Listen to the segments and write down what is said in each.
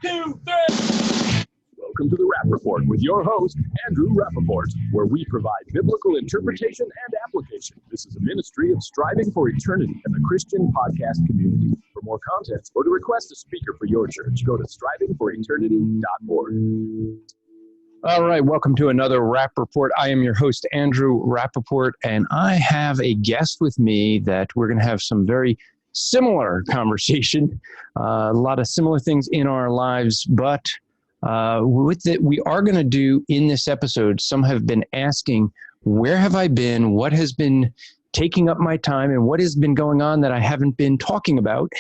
2, 3. Welcome to the Rap Report with your host, Andrew Rappaport, where we provide biblical interpretation and application. This is a ministry of striving for eternity in the Christian podcast community. For more content or to request a speaker for your church, go to strivingforeternity.org. All right, welcome to another Rap Report. I am your host, Andrew Rappaport, and I have a guest with me that we're going to have some very similar conversation, a lot of similar things in our lives, but with it, we are going to do in this episode, some have been asking, where have I been? What has been taking up my time and what has been going on that I haven't been talking about?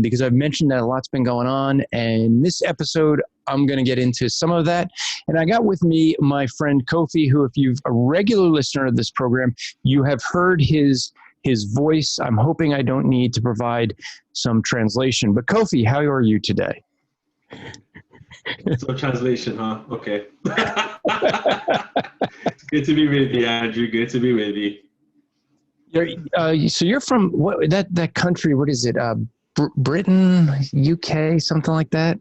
Because I've mentioned that a lot's been going on, and this episode, I'm going to get into some of that. And I got with me my friend Kofi, who, if you're a regular listener of this program, you have heard his voice. I'm hoping I don't need to provide some translation. But Kofi, how are you today? So translation, huh? Okay. It's good to be with you, Andrew. Good to be with you. So you're from what that country? What is it? Britain, UK, something like that?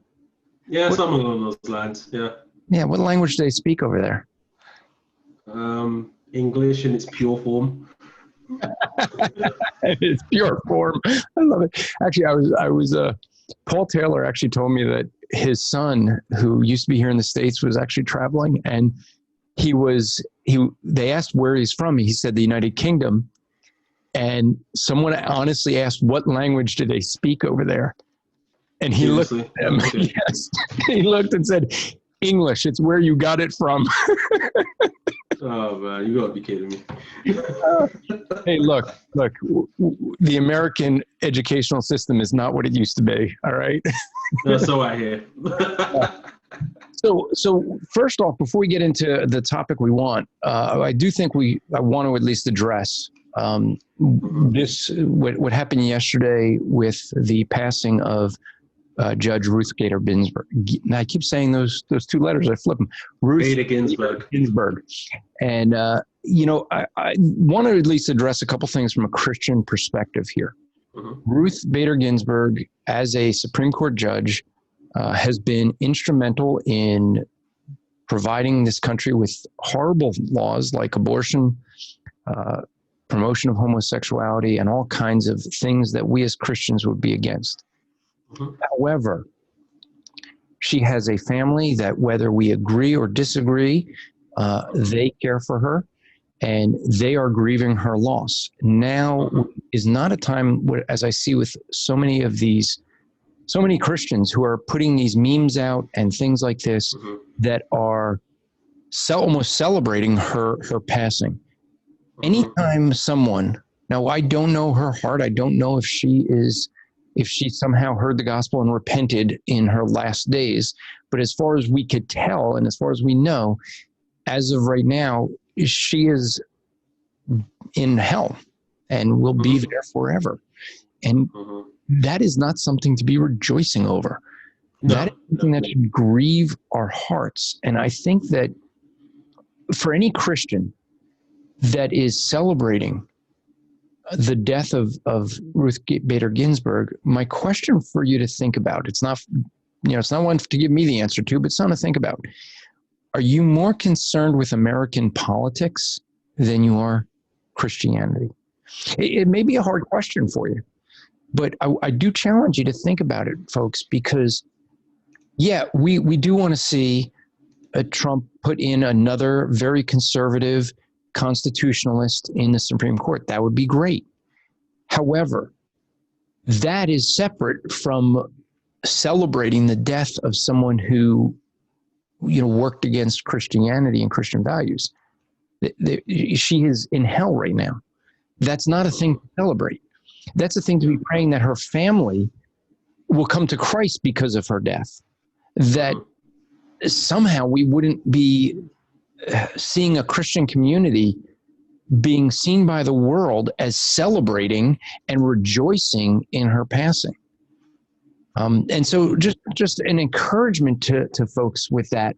Yeah, something along those lines. Yeah. Yeah. What language do they speak over there? English in its pure form. It's pure form. I love it. Actually, I was Paul Taylor actually told me that his son, who used to be here in the States, was actually traveling, and they asked where he's from. He said the United Kingdom, and someone honestly asked, what language do they speak over there? And he looked at them. Okay. Yes, he looked and said, English. It's where you got it from. Oh man, you gotta be kidding me. Hey, look, the American educational system is not what it used to be. All right. No, so I hear. So first off, before we get into the topic we want, I do think I want to at least address what happened yesterday with the passing of Judge Ruth Bader Ginsburg. I keep saying those two letters. I flip them. Ruth Bader Ginsburg. And I want to at least address a couple things from a Christian perspective here. Mm-hmm. Ruth Bader Ginsburg, as a Supreme Court judge, has been instrumental in providing this country with horrible laws like abortion, promotion of homosexuality, and all kinds of things that we as Christians would be against. Mm-hmm. However, she has a family that, whether we agree or disagree, they care for her, and they are grieving her loss. Now is not a time where, as I see with so many Christians who are putting these memes out and things like this, mm-hmm. that are almost celebrating her passing. Mm-hmm. Anytime someone, now I don't know her heart, I don't know if she somehow heard the gospel and repented in her last days, but as far as we could tell, and as far as we know, as of right now, she is in hell and will be there forever. And that is not something to be rejoicing over. No, that is something that should grieve our hearts. And I think that for any Christian that is celebrating the death of Ruth Bader Ginsburg, my question for you to think about, it's not one to give me the answer to, but something to think about. Are you more concerned with American politics than you are Christianity? It may be a hard question for you, but I do challenge you to think about it, folks, because, yeah, we do want to see Trump put in another very conservative constitutionalist in the Supreme Court. That would be great. However, that is separate from celebrating the death of someone who worked against Christianity and Christian values. She is in hell right now. That's not a thing to celebrate. That's a thing to be praying that her family will come to Christ because of her death. That somehow we wouldn't be seeing a Christian community being seen by the world as celebrating and rejoicing in her passing. And so just an encouragement to folks with that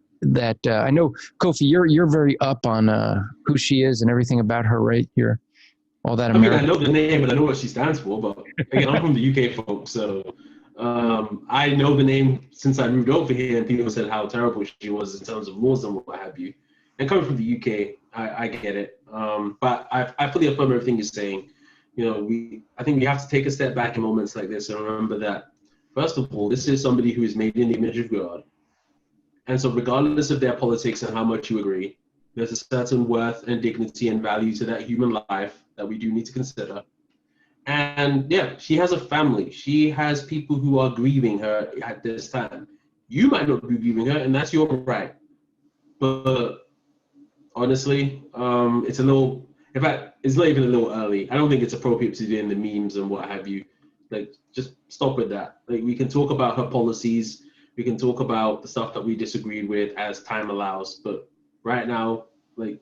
I know, Kofi, you're very up on who she is and everything about her, right? You're all that American. I know the name and I know what she stands for, but again, I'm from the UK, folks, so I know the name since I moved over here, and people said how terrible she was in terms of laws and what have you. And coming from the UK, I get it. But I fully affirm everything you're saying. I think we have to take a step back in moments like this and remember that, first of all, this is somebody who is made in the image of God. And so regardless of their politics and how much you agree, there's a certain worth and dignity and value to that human life that we do need to consider. And yeah, she has a family. She has people who are grieving her at this time. You might not be grieving her, and that's your right. But honestly, it's a little, in fact, it's not even a little early. I don't think it's appropriate to do in the memes and what have you. Like, just stop with that. Like, we can talk about her policies. We can talk about the stuff that we disagreed with as time allows. But right now, like,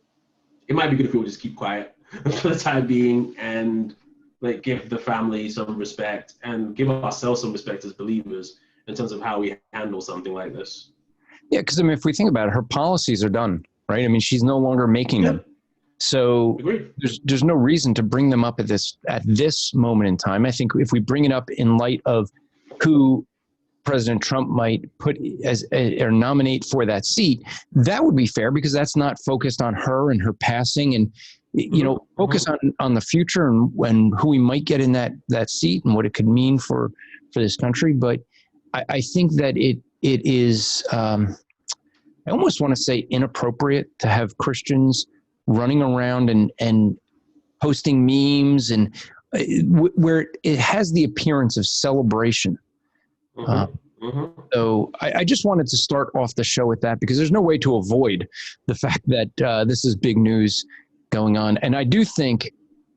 it might be good if we'll just keep quiet for the time being and like give the family some respect and give ourselves some respect as believers in terms of how we handle something like this. Yeah, because I mean, if we think about it, her policies are done, right? I mean, she's no longer making them. So there's no reason to bring them up at this moment in time. I think if we bring it up in light of who President Trump might put as or nominate for that seat, that would be fair because that's not focused on her and her passing and focus on the future and who we might get in that seat and what it could mean for this country. But I think that it is I almost want to say inappropriate to have Christians running around and posting memes and where it has the appearance of celebration. So I just wanted to start off the show with that because there's no way to avoid the fact that this is big news going on. And I do think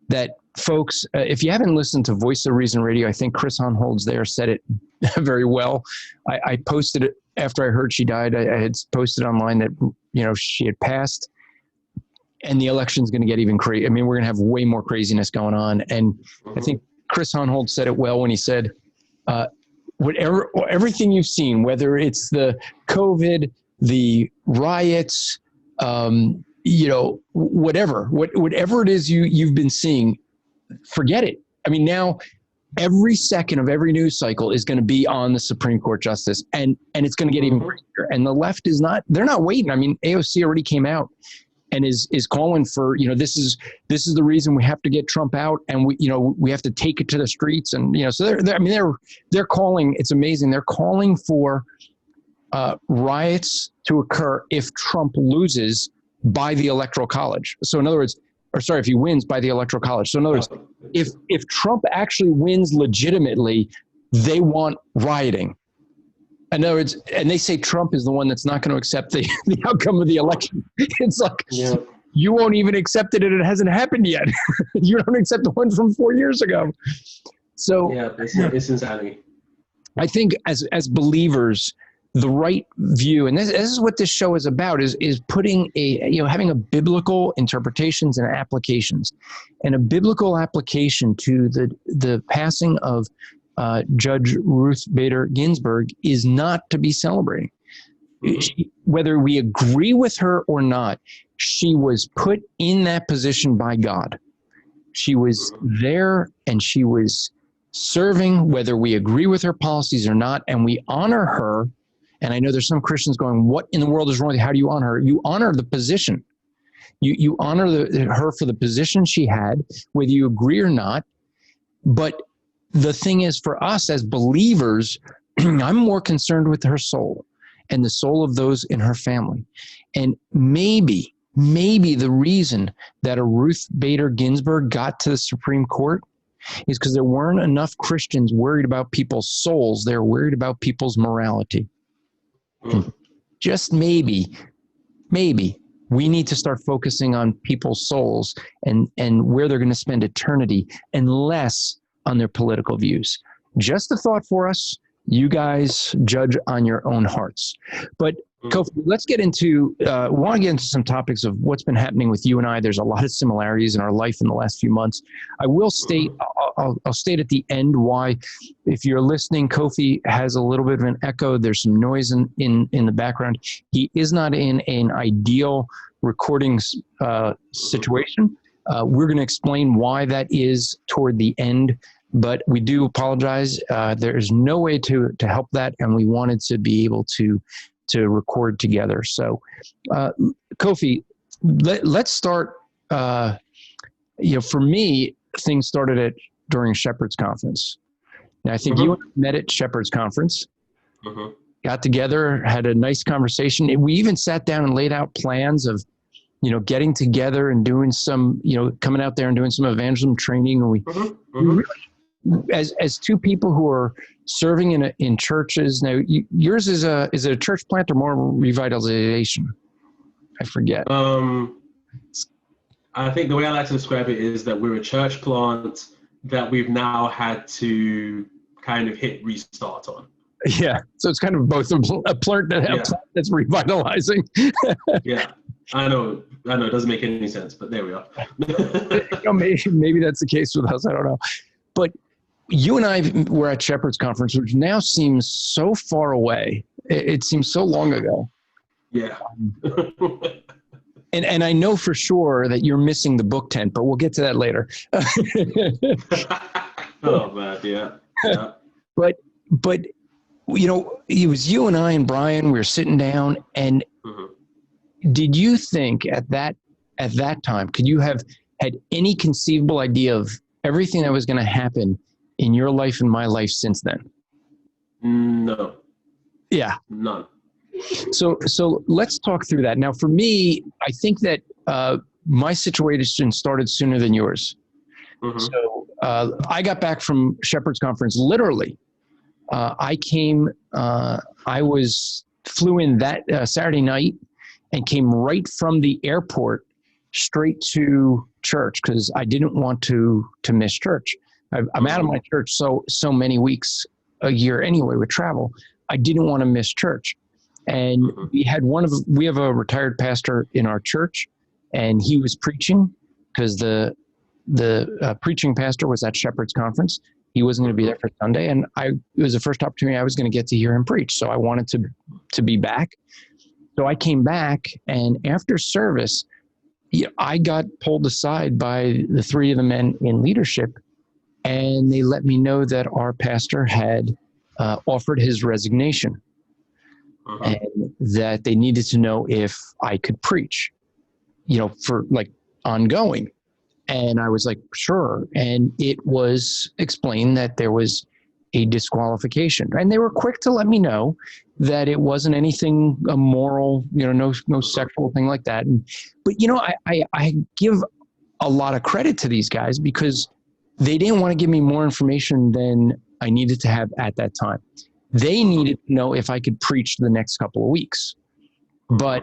that folks, if you haven't listened to Voice of Reason Radio, I think Chris Honholz there said it very well. I posted it after I heard she died. I had posted online that, she had passed and the election's going to get even crazy. I mean, we're going to have way more craziness going on. And I think Chris Honholz said it well when he said, everything you've seen, whether it's the COVID, the riots, whatever it is you've been seeing, forget it. I mean, now every second of every news cycle is going to be on the Supreme Court justice and it's going to get even crazier. And the left they're not waiting. I mean, AOC already came out and is calling for, this is the reason we have to get Trump out and we have to take it to the streets. And, so they're calling, it's amazing. They're calling for riots to occur if Trump loses by the Electoral College. So in other words, if he wins by the Electoral College. So in other words, if Trump actually wins legitimately, they want rioting. In other words, and they say Trump is the one that's not going to accept the outcome of the election. It's like, you won't even accept it and it hasn't happened yet. You don't accept the one from 4 years ago. So it's insanity. I think as believers, the right view, and this is what this show is about, is putting having a biblical interpretations and applications, and a biblical application to the passing of Judge Ruth Bader Ginsburg is not to be celebrating. Whether we agree with her or not, she was put in that position by God. She was there and she was serving, whether we agree with her policies or not, and we honor her. And I know there's some Christians going, what in the world is wrong with you? How do you honor her? You honor the position. You honor her for the position she had, whether you agree or not. But the thing is, for us as believers, I'm more concerned with her soul and the soul of those in her family. And maybe the reason that a Ruth Bader Ginsburg got to the Supreme Court is because there weren't enough Christians worried about people's souls. They're worried about people's morality. And just maybe we need to start focusing on people's souls and where they're going to spend eternity and less on their political views. Just a thought for us. You guys judge on your own hearts. But Kofi, let's get into, want to get into some topics of what's been happening with you and I. There's a lot of similarities in our life in the last few months. I will state, I'll state at the end why, if you're listening, Kofi has a little bit of an echo. There's some noise in the background. He is not in an ideal recording situation. We're going to explain why that is toward the end but we do apologize. There is no way to help that, and we wanted to be able to record together. So, Kofi, let's start. For me, things started during Shepherd's Conference. Now, I think you met at Shepherd's Conference. Got together, had a nice conversation. We even sat down and laid out plans of, getting together and doing some, coming out there and doing some evangelism training. And we really, as two people who are serving in churches. Now, yours is it a church plant or more revitalization? I forget. I think the way I like to describe it is that we're a church plant that we've now had to kind of hit restart on. Yeah, so it's kind of both a plant that's revitalizing. Yeah, I know, it doesn't make any sense, but there we are. Maybe that's the case with us, I don't know. But you and I were at Shepherd's Conference, which now seems so far away. It seems so long ago. Yeah. And I know for sure that you're missing the book tent, but we'll get to that later. Oh, man, yeah. But it was you and I and Brian, we were sitting down, and did you think at that time, could you have had any conceivable idea of everything that was going to happen in your life and my life since then? No. Yeah. None. So let's talk through that. Now, for me, I think that my situation started sooner than yours. So I got back from Shepherd's Conference literally. I flew in that Saturday night and came right from the airport straight to church because I didn't want to miss church. I'm out of my church so many weeks a year anyway with travel. I didn't want to miss church. And we have a retired pastor in our church, and he was preaching because the preaching pastor was at Shepherd's Conference. He wasn't going to be there for Sunday, and it was the first opportunity I was going to get to hear him preach. So I wanted to be back. So I came back, and after service, I got pulled aside by the three of the men in leadership, and they let me know that our pastor had offered his resignation. And that they needed to know if I could preach, for like ongoing. And I was like, sure. And it was explained that there was a disqualification. And they were quick to let me know that it wasn't anything immoral, no sexual thing like that. But I give a lot of credit to these guys because they didn't want to give me more information than I needed to have at that time. They needed to know if I could preach the next couple of weeks, but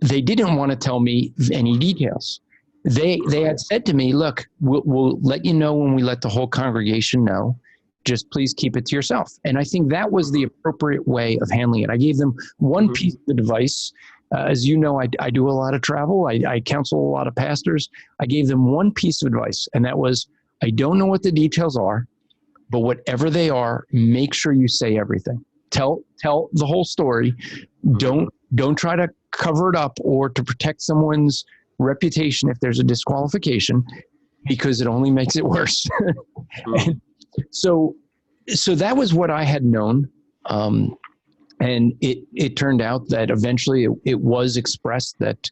they didn't want to tell me any details. They had said to me, look, we'll let you know when we let the whole congregation know. Just please keep it to yourself. And I think that was the appropriate way of handling it. I gave them one piece of advice. As you know, I do a lot of travel. I counsel a lot of pastors. I gave them one piece of advice, and that was, I don't know what the details are, but whatever they are, make sure you say everything. Tell the whole story. Don't try to cover it up or to protect someone's reputation if there's a disqualification, because it only makes it worse. So that was what I had known. And it turned out that eventually it was expressed that,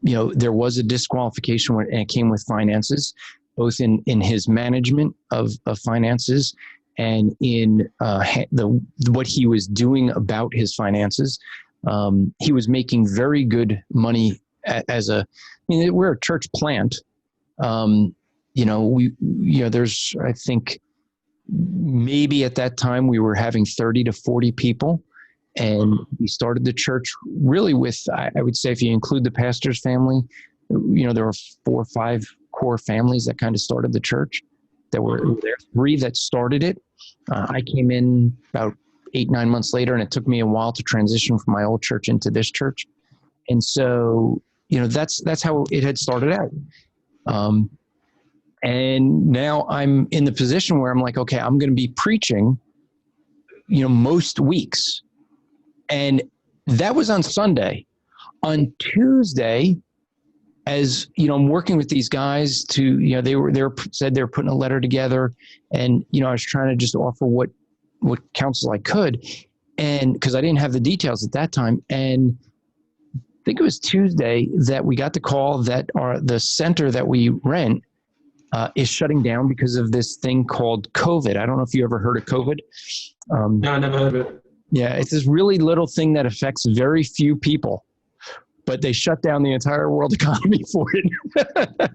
there was a disqualification and it came with finances, both in his management of finances and in what he was doing about his finances. He was making very good money we're a church plant. There's, I think, maybe at that time we were having 30 to 40 people. And we started the church really with, I would say, if you include the pastor's family, there were 4 or 5 core families that kind of started the church. There were 3 that started it. I came in about 8-9 months later, and it took me a while to transition from my old church into this church. And so, that's how it had started out. And now I'm in the position where I'm like, okay, I'm going to be preaching, most weeks. And that was on Sunday. On Tuesday, as you know, I'm working with these guys to, they said they were putting a letter together, and I was trying to just offer what counsel I could, and because I didn't have the details at that time. And I think it was Tuesday that we got the call that the center that we rent is shutting down because of this thing called COVID. I don't know if you ever heard of COVID. No, I never heard of it. Yeah, it's this really little thing that affects very few people, but they shut down the entire world economy for it.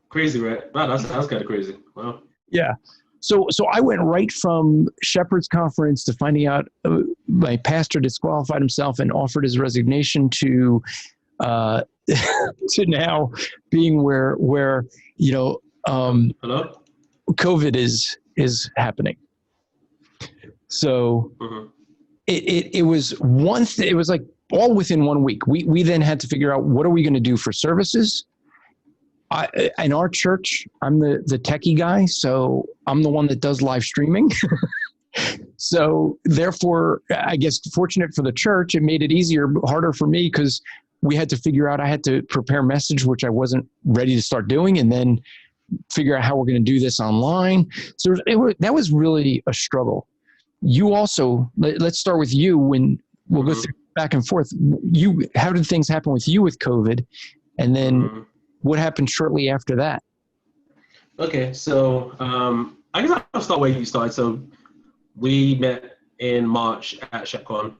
Crazy, right? Wow, that's kind of crazy. Wow. Yeah. So I went right from Shepherd's Conference to finding out my pastor disqualified himself and offered his resignation to to now being where Hello? COVID is happening. So it was it was like all within 1 week. We then had to figure out, what are we going to do for services? In our church, I'm the techie guy, so I'm the one that does live streaming. So therefore, I guess fortunate for the church, it made it harder for me, because we had to figure out, I had to prepare message, which I wasn't ready to start doing, and then figure out how we're going to do this online. So that was really a struggle. You also, let's start with you, when we'll go through back and forth. How did things happen with you with COVID? And then what happened shortly after that? Okay, so I guess I'll start where you started. So we met in March at ShepCon.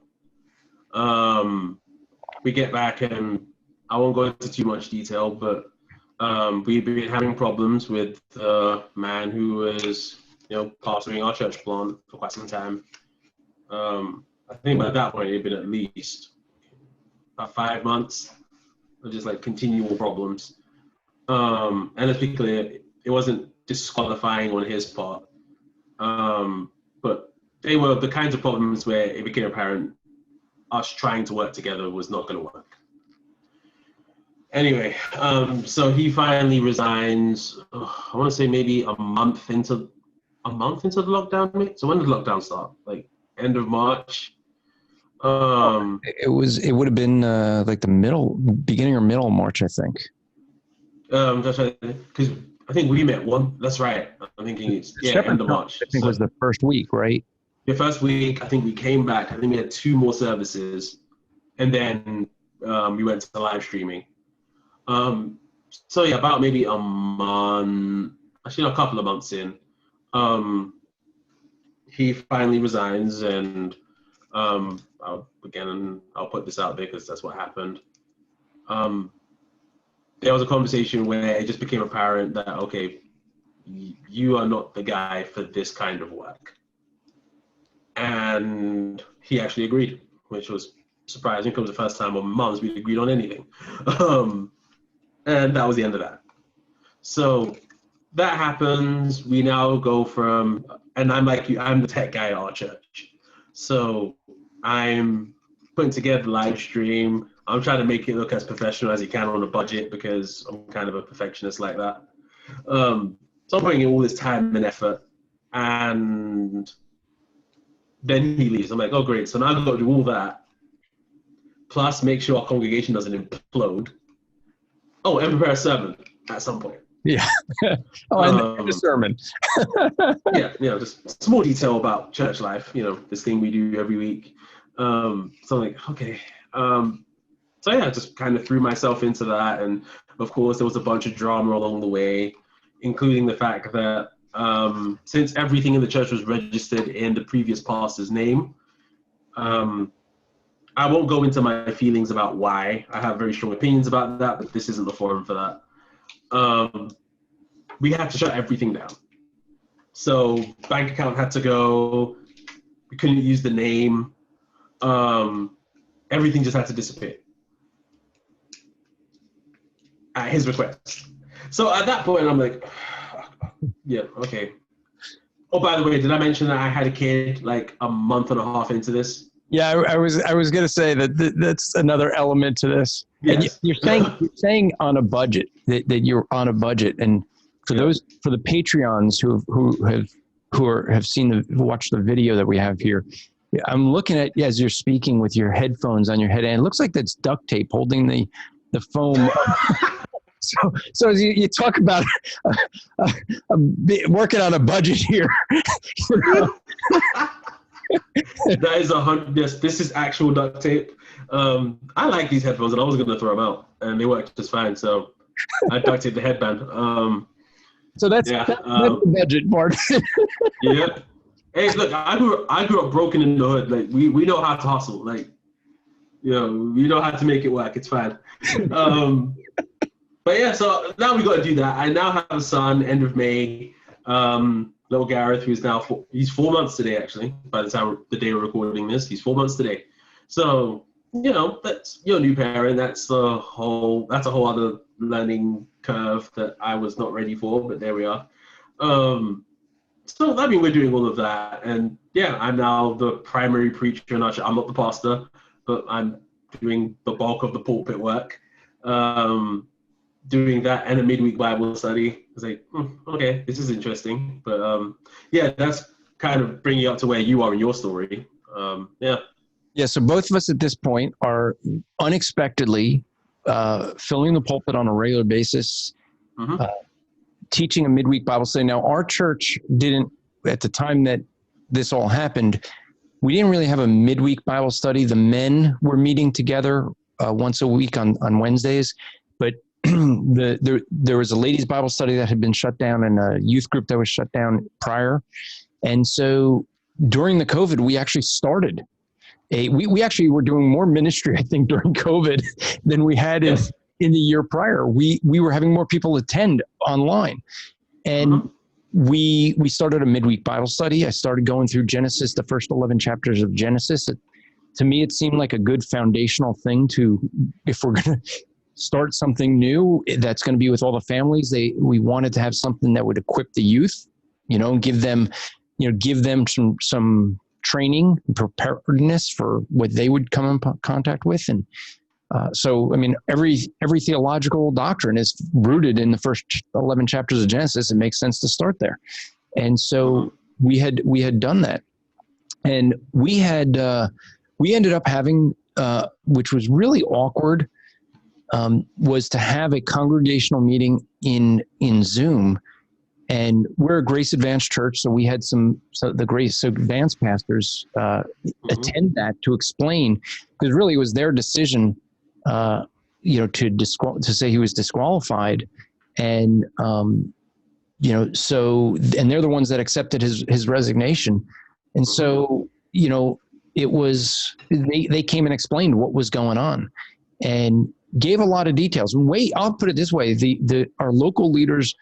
We get back, and I won't go into too much detail, but we've been having problems with the man who was, pastoring our church plant for quite some time. I think by that point, it had been at least about 5 months of just like continual problems. And let's be clear, it wasn't disqualifying on his part, but they were the kinds of problems where it became apparent us trying to work together was not going to work. Anyway, so he finally resigns. I want to say maybe a month into the lockdown. So when did the lockdown start? Like end of March. It would have been like the beginning or middle of March, I think. That's right, because I think we met one. That's right. I'm thinking it's end of March. I think it was the first week, right? The first week, I think we came back. I think we had 2 more services, and then we went to live streaming. So yeah, about maybe a month, actually a couple of months in, he finally resigns, and I'll put this out there because that's what happened. There was a conversation where it just became apparent that, okay, you are not the guy for this kind of work. And he actually agreed, which was surprising, because it was the first time in months we'd agreed on anything. And that was the end of that. So that happens. We now go from, and I'm like you, I'm the tech guy at our church. So I'm putting together the live stream. I'm trying to make it look as professional as you can on a budget, because I'm kind of a perfectionist like that. So I'm putting in all this time and effort, and then he leaves. I'm like, oh great. So now I've got to do all that, plus make sure our congregation doesn't implode. Oh, and prepare a sermon at some point. Yeah. And a sermon. Yeah, just small detail about church life, this thing we do every week. So I'm like, okay. So yeah, I just kind of threw myself into that. And of course, there was a bunch of drama along the way, including the fact that since everything in the church was registered in the previous pastor's name, I won't go into my feelings about why. I have very strong opinions about that, but this isn't the forum for that. We had to shut everything down. So bank account had to go. We couldn't use the name. Everything just had to disappear at his request. So at that point, I'm like, yeah, okay. Oh, by the way, did I mention that I had a kid like a month and a half into this? Yeah, I was going to say that's another element to this. Yes. And you're saying on a budget that you're on a budget, and for the Patreons who have watched the video that we have here, I'm looking at as you're speaking with your headphones on your head, and it looks like that's duct tape holding the foam. So as you talk about working on a budget here. That is 100. Yes, this is actual duct tape. I like these headphones, and I was going to throw them out, and they worked just fine. So I duct taped the headband. So that's the budget part. Yep. Hey, look, I grew up broken in the hood. Like we know how to hustle. Like, we know how to make it work. It's fine. But yeah, so now we got to do that. I now have a son, end of May. Little Gareth, who's now he's 4 months today, actually. By the time the day we're recording this, he's 4 months today. So that's your new parent. That's a whole other learning curve that I was not ready for, but there we are. So I mean, we're doing all of that, and yeah, I'm now the primary preacher and usher. I'm not the pastor, but I'm doing the bulk of the pulpit work. Doing that and a midweek Bible study. I was like, okay, this is interesting. But yeah, that's kind of bringing you up to where you are in your story. Yeah, so both of us at this point are unexpectedly filling the pulpit on a regular basis, teaching a midweek Bible study. Now, our church didn't, at the time that this all happened, we didn't really have a midweek Bible study. The men were meeting together once a week on Wednesdays, but there was a ladies' Bible study that had been shut down and a youth group that was shut down prior. And so during the COVID, we actually started we actually were doing more ministry, I think, during COVID than we had in the year prior. We were having more people attend online. And we started a midweek Bible study. I started going through Genesis, the first 11 chapters of Genesis. To me, it seemed like a good foundational thing if we're going to start something new that's going to be with all the families. We wanted to have something that would equip the youth, and give them some training and preparedness for what they would come in contact with. And so, I mean, every theological doctrine is rooted in the first 11 chapters of Genesis. It makes sense to start there. And so we had done that, and we ended up having, which was really awkward, was to have a congregational meeting in Zoom. And we're a Grace Advanced church, so we had the Grace Advanced pastors attend that to explain, because really it was their decision, to say he was disqualified, and so, and they're the ones that accepted his resignation, and so it was they came and explained what was going on, and gave a lot of details. I'll put it this way: our local leaders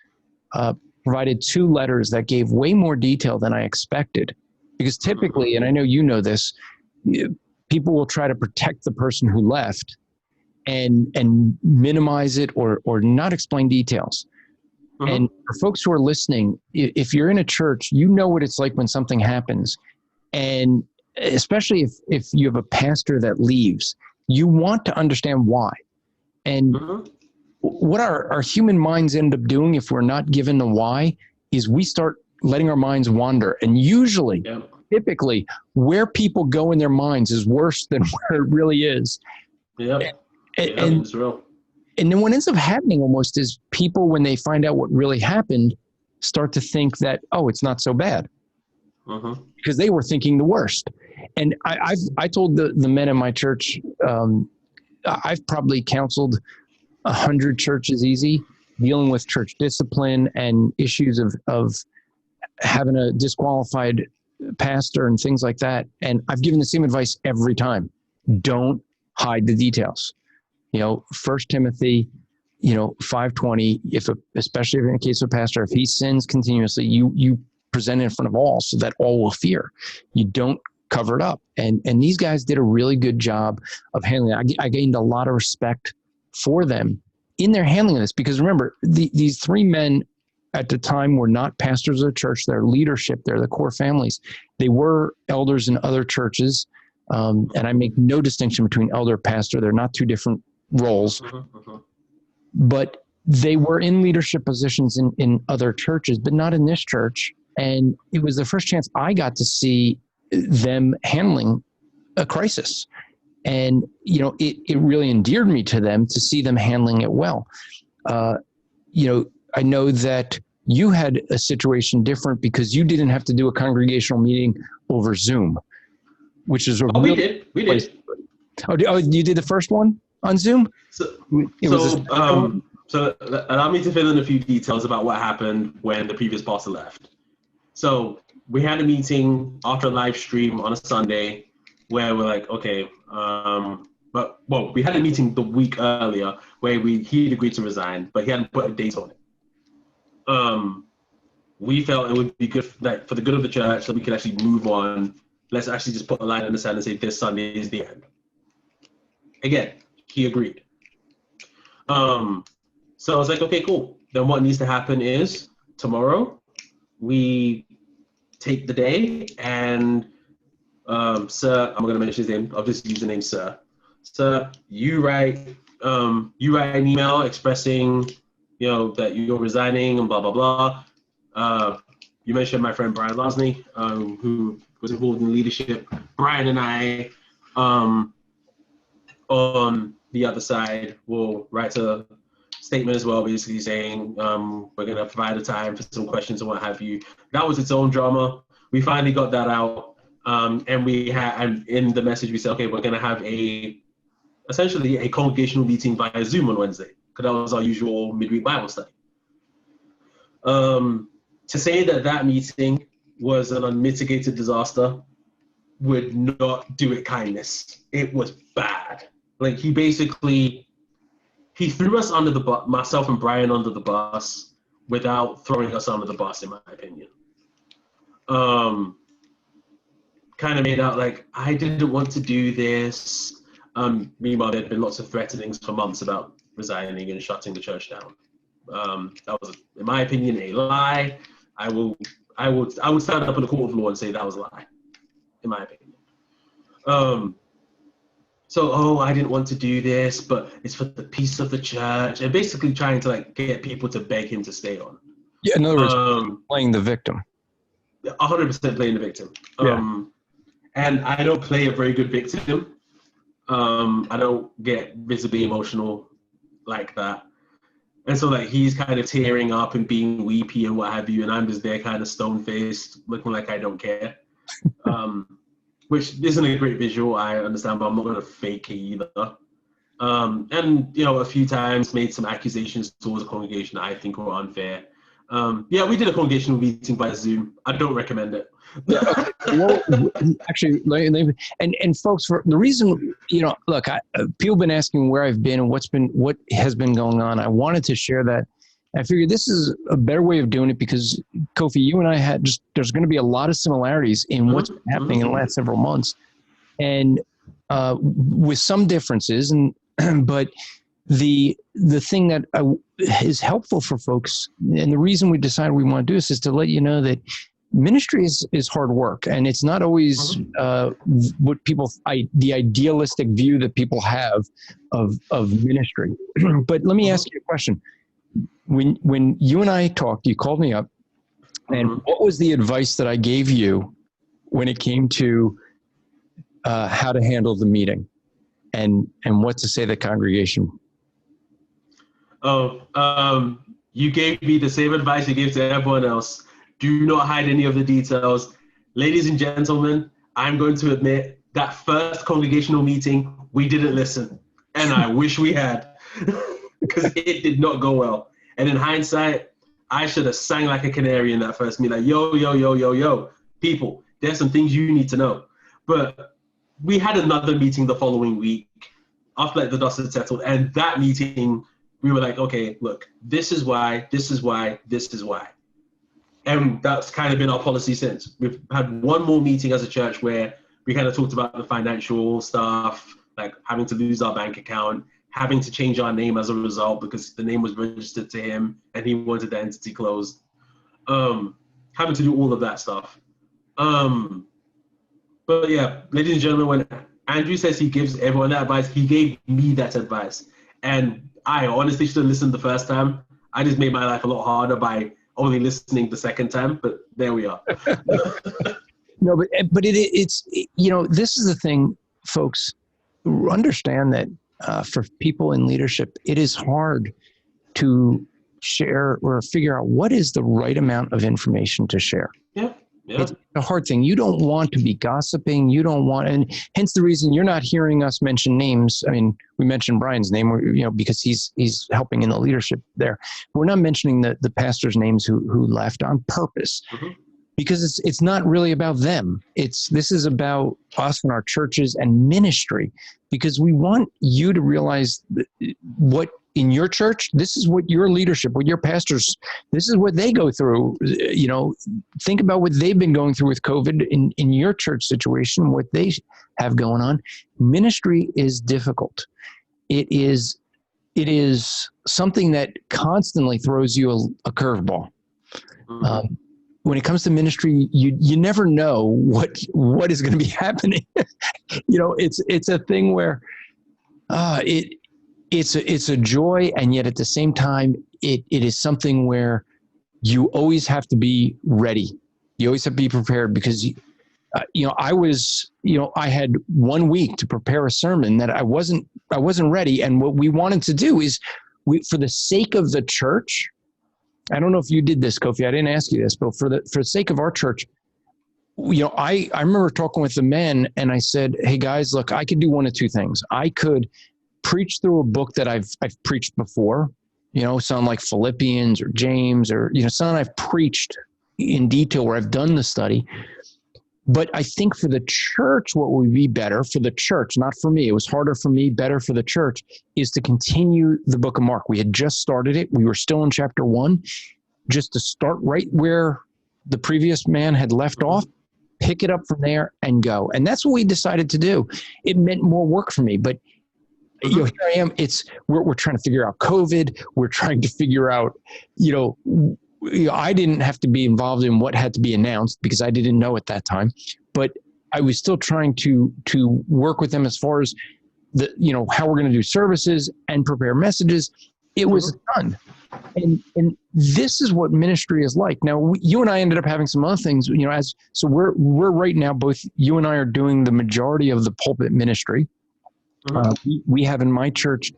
provided 2 letters that gave way more detail than I expected, because typically, and I know you know this, people will try to protect the person who left and minimize it or not explain details. And for folks who are listening, if you're in a church, you know what it's like when something happens, and especially if you have a pastor that leaves, you want to understand why. And what our human minds end up doing if we're not given the why is we start letting our minds wander. And usually, typically, where people go in their minds is worse than where it really is. And then what ends up happening almost is people, when they find out what really happened, start to think that, oh, it's not so bad. Because they were thinking the worst. And I told the men in my church, I've probably counseled 100 churches easy, dealing with church discipline and issues of having a disqualified pastor and things like that. And I've given the same advice every time. Don't hide the details. 1 Timothy, 5:20, especially in the case of a pastor, if he sins continuously, you present it in front of all so that all will fear. You don't cover it up. And these guys did a really good job of handling it. I gained a lot of respect for them in their handling of this, because remember, these 3 men at the time were not pastors of the church. They're leadership. They're the core families. They were elders in other churches. And I make no distinction between elder and pastor. They're not 2 different roles, but they were in leadership positions in other churches, but not in this church. And it was the first chance I got to see them handling a crisis. And, it really endeared me to them to see them handling it well. I know that you had a situation different because you didn't have to do a congregational meeting over Zoom, which is we did. Oh, you did the first one on Zoom? So allow me to fill in a few details about what happened when the previous pastor left. So we had a meeting after a live stream on a Sunday where we're like, okay, we had a meeting the week earlier where he'd agreed to resign, but he hadn't put a date on it. We felt it would be good for the good of the church that we could actually move on. Let's actually just put a line in the sand and say this Sunday is the end. Again, he agreed. So I was like, okay, cool. Then what needs to happen is tomorrow we take the day and Sir, I'm going to mention his name. I'll just use the name Sir. Sir, you write an email expressing, that you're resigning and blah, blah, blah. You mentioned my friend Brian Losney, who was involved in leadership. Brian and I, on the other side, will write a statement as well, basically saying we're going to provide a time for some questions and what have you. That was its own drama. We finally got that out. And in the message we said, okay, we're going to have essentially a congregational meeting via Zoom on Wednesday, because that was our usual midweek Bible study. To say that meeting was an unmitigated disaster would not do it kindness. It was bad. Like he threw us under the bus, myself and Brian under the bus, without throwing us under the bus, in my opinion. Kind of made out like I didn't want to do this. Meanwhile, there'd been lots of threatenings for months about resigning and shutting the church down. That was, in my opinion, a lie. I would stand up in the court of law and say that was a lie, in my opinion. I didn't want to do this, but it's for the peace of the church, and basically trying to get people to beg him to stay on. Yeah, in other words, playing the victim. 100% playing the victim. Yeah. And I don't play a very good victim. I don't get visibly emotional like that. And so he's kind of tearing up and being weepy and what have you, and I'm just there kind of stone-faced, looking like I don't care. Which isn't a great visual, I understand, but I'm not going to fake it either. And, a few times made some accusations towards the congregation that I think were unfair. We did a congregational meeting by Zoom. I don't recommend it. Well, actually, and folks, for the reason, look, people have been asking where I've been and what has been going on. I wanted to share that. I figured this is a better way of doing it because, Kofi, you and I there's going to be a lot of similarities in what's been happening in the last several months, and with some differences, but the thing that is helpful for folks, and the reason we decided we want to do this is to let you know that ministry is hard work, and it's not always what the idealistic view that people have of ministry. But let me ask you a question. When you and I talked, you called me up, and what was the advice that I gave you when it came to how to handle the meeting and what to say to the congregation? You gave me the same advice you gave to everyone else. Do not hide any of the details. Ladies and gentlemen, I'm going to admit that first congregational meeting, we didn't listen. And I wish we had, because it did not go well. And in hindsight, I should have sang like a canary in that first meeting, like, yo, people, there's some things you need to know. But we had another meeting the following week after the dust had settled. And that meeting, we were like, okay, look, this is why. And that's kind of been our policy since. We've had one more meeting as a church where we kind of talked about the financial stuff, like having to lose our bank account, having to change our name as a result because the name was registered to him and he wanted the entity closed. Having to do all of that stuff. But yeah, ladies and gentlemen, when Andrew says he gives everyone that advice, he gave me that advice. And I honestly should have listened the first time. I just made my life a lot harder by only listening the second time, but there we are. No, but it's this is the thing, folks. Understand that for people in leadership, it is hard to share or figure out what is the right amount of information to share. Yeah. Yeah. It's a hard thing. You don't want to be gossiping. You don't want, and hence the reason you're not hearing us mention names. I mean, we mentioned Brian's name, because he's helping in the leadership there. We're not mentioning the pastors' names who left on purpose, because it's not really about them. This is about us and our churches and ministry, because we want you to realize what in your church, this is what your leadership, what your pastors, this is what they go through. Think about what they've been going through with COVID in your church situation, what they have going on. Ministry is difficult. It is something that constantly throws you a curveball. When it comes to ministry, you never know what is going to be happening. It's a thing where it's a joy, and yet at the same time, it is something where you always have to be ready. You always have to be prepared, because I had 1 week to prepare a sermon that I wasn't ready. And what we wanted to do is, for the sake of the church, I don't know if you did this, Kofi, I didn't ask you this, but for the sake of our church, I remember talking with the men, and I said, hey guys, look, I could do one of two things. I could preach through a book that I've preached before, something like Philippians or James, or, something I've preached in detail where I've done the study. But I think for the church, what would be better for the church, not for me, it was harder for me, better for the church, is to continue the book of Mark. We had just started it. We were still in chapter 1, just to start right where the previous man had left off, pick it up from there and go. And that's what we decided to do. It meant more work for me, but here I am. We're trying to figure out COVID. We're trying to figure out, I didn't have to be involved in what had to be announced because I didn't know at that time, but I was still trying to work with them as far as how we're going to do services and prepare messages. It was done. And this is what ministry is like. Now, you and I ended up having some other things, so we're right now, both you and I are doing the majority of the pulpit ministry. We have in my church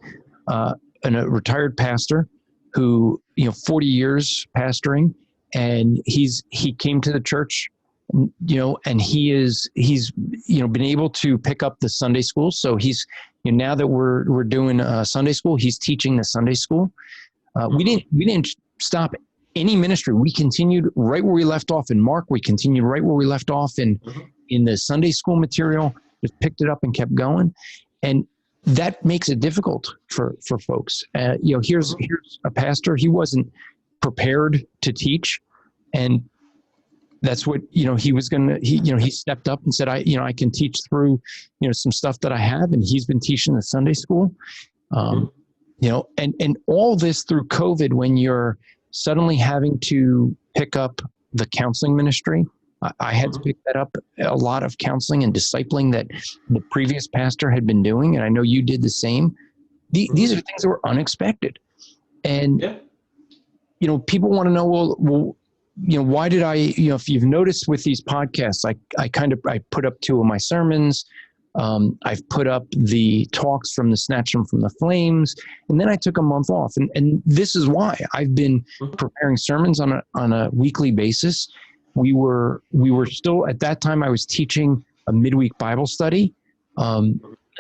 a retired pastor who 40 years pastoring, and he came to the church, and he's been able to pick up the Sunday school. So he's now that we're doing Sunday school, he's teaching the Sunday school. We didn't stop any ministry. We continued right where we left off in Mark. We continued right where we left off in the Sunday school material. Just picked it up and kept going. And that makes it difficult for folks. Here's a pastor. He wasn't prepared to teach, and that's what he was gonna. He stepped up and said, I can teach through some stuff that I have, and he's been teaching the Sunday school. And all this through COVID, when you're suddenly having to pick up the counseling ministry. I had to pick that up, a lot of counseling and discipling that the previous pastor had been doing, and I know you did the same. These are things that were unexpected. And, people want to know, well, why did I, if you've noticed with these podcasts, I put up 2 of my sermons. I've put up the talks from the Snatch 'Em from the Flames, and then I took a month off. And this is why I've been preparing sermons on a weekly basis. We were still, at that time, I was teaching a midweek Bible study.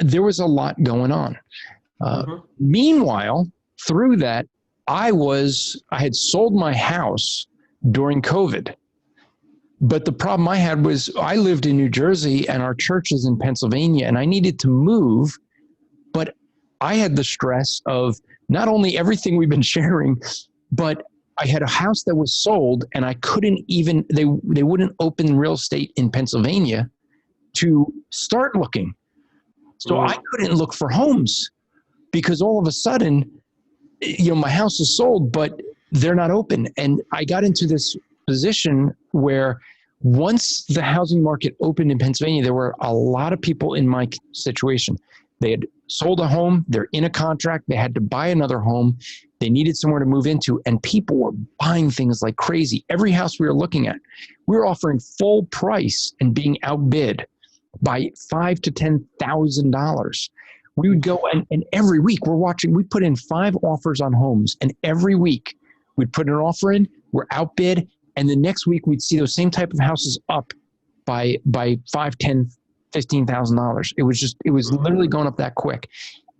There was a lot going on. Meanwhile, through that, I had sold my house during COVID. But the problem I had was I lived in New Jersey and our church is in Pennsylvania, and I needed to move, but I had the stress of not only everything we've been sharing, but I had a house that was sold, and I couldn't even, they wouldn't open real estate in Pennsylvania to start looking. So I couldn't look for homes because all of a sudden, my house is sold, but they're not open. And I got into this position where once the housing market opened in Pennsylvania, there were a lot of people in my situation. They had sold a home, they're in a contract, they had to buy another home, they needed somewhere to move into, and people were buying things like crazy. Every house we were looking at, we were offering full price and being outbid by $5,000 to $10,000. We would go and every week we put in 5 offers on homes, and every week we'd put an offer in, we're outbid, and the next week we'd see those same type of houses up by $5, $10, $15,000. It was literally going up that quick.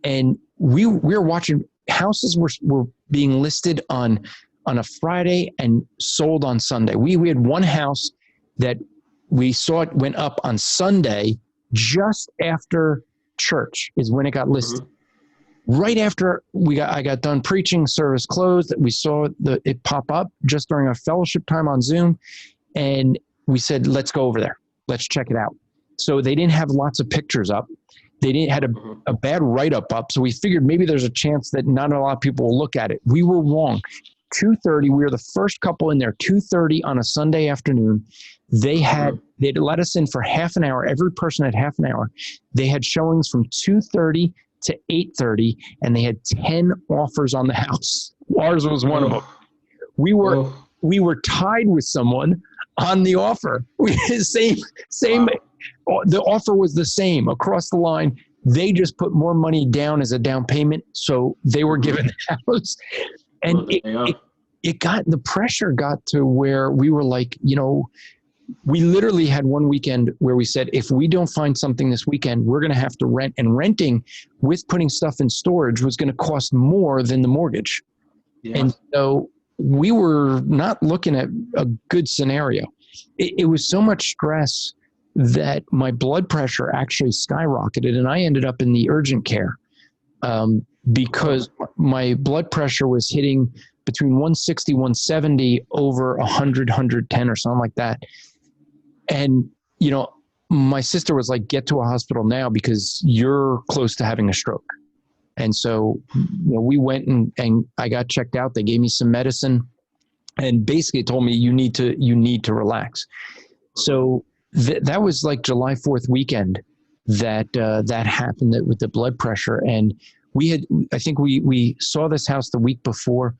And we were watching houses were being listed on a Friday and sold on Sunday. We had one house that we saw it went up on Sunday just after church is when it got listed. Right after I got done preaching, service closed, we saw it pop up just during our fellowship time on Zoom. And we said, let's go over there. Let's check it out. So they didn't have lots of pictures up. They didn't had a bad write-up up. So we figured maybe there's a chance that not a lot of people will look at it. We were wrong. 2:30, we were the first couple in there, 2:30 on a Sunday afternoon. They'd let us in for half an hour. Every person had half an hour. They had showings from 2:30 to 8:30, and they had 10 offers on the house. Ours was one of them. We were tied with someone on the offer. Same. The offer was the same across the line. They just put more money down as a down payment, so they were given the house. And the pressure got to where we were like, we literally had one weekend where we said, if we don't find something this weekend, we're going to have to rent. And renting with putting stuff in storage was going to cost more than the mortgage. Yeah. And so we were not looking at a good scenario. It was so much stress that my blood pressure actually skyrocketed, and I ended up in the urgent care because my blood pressure was hitting between 160, 170 over 100, 110 or something like that. And, my sister was like, get to a hospital now because you're close to having a stroke. And so, we went and I got checked out. They gave me some medicine and basically told me you need to relax. So that was like July 4th weekend that happened with the blood pressure. And I think we saw this house the week before.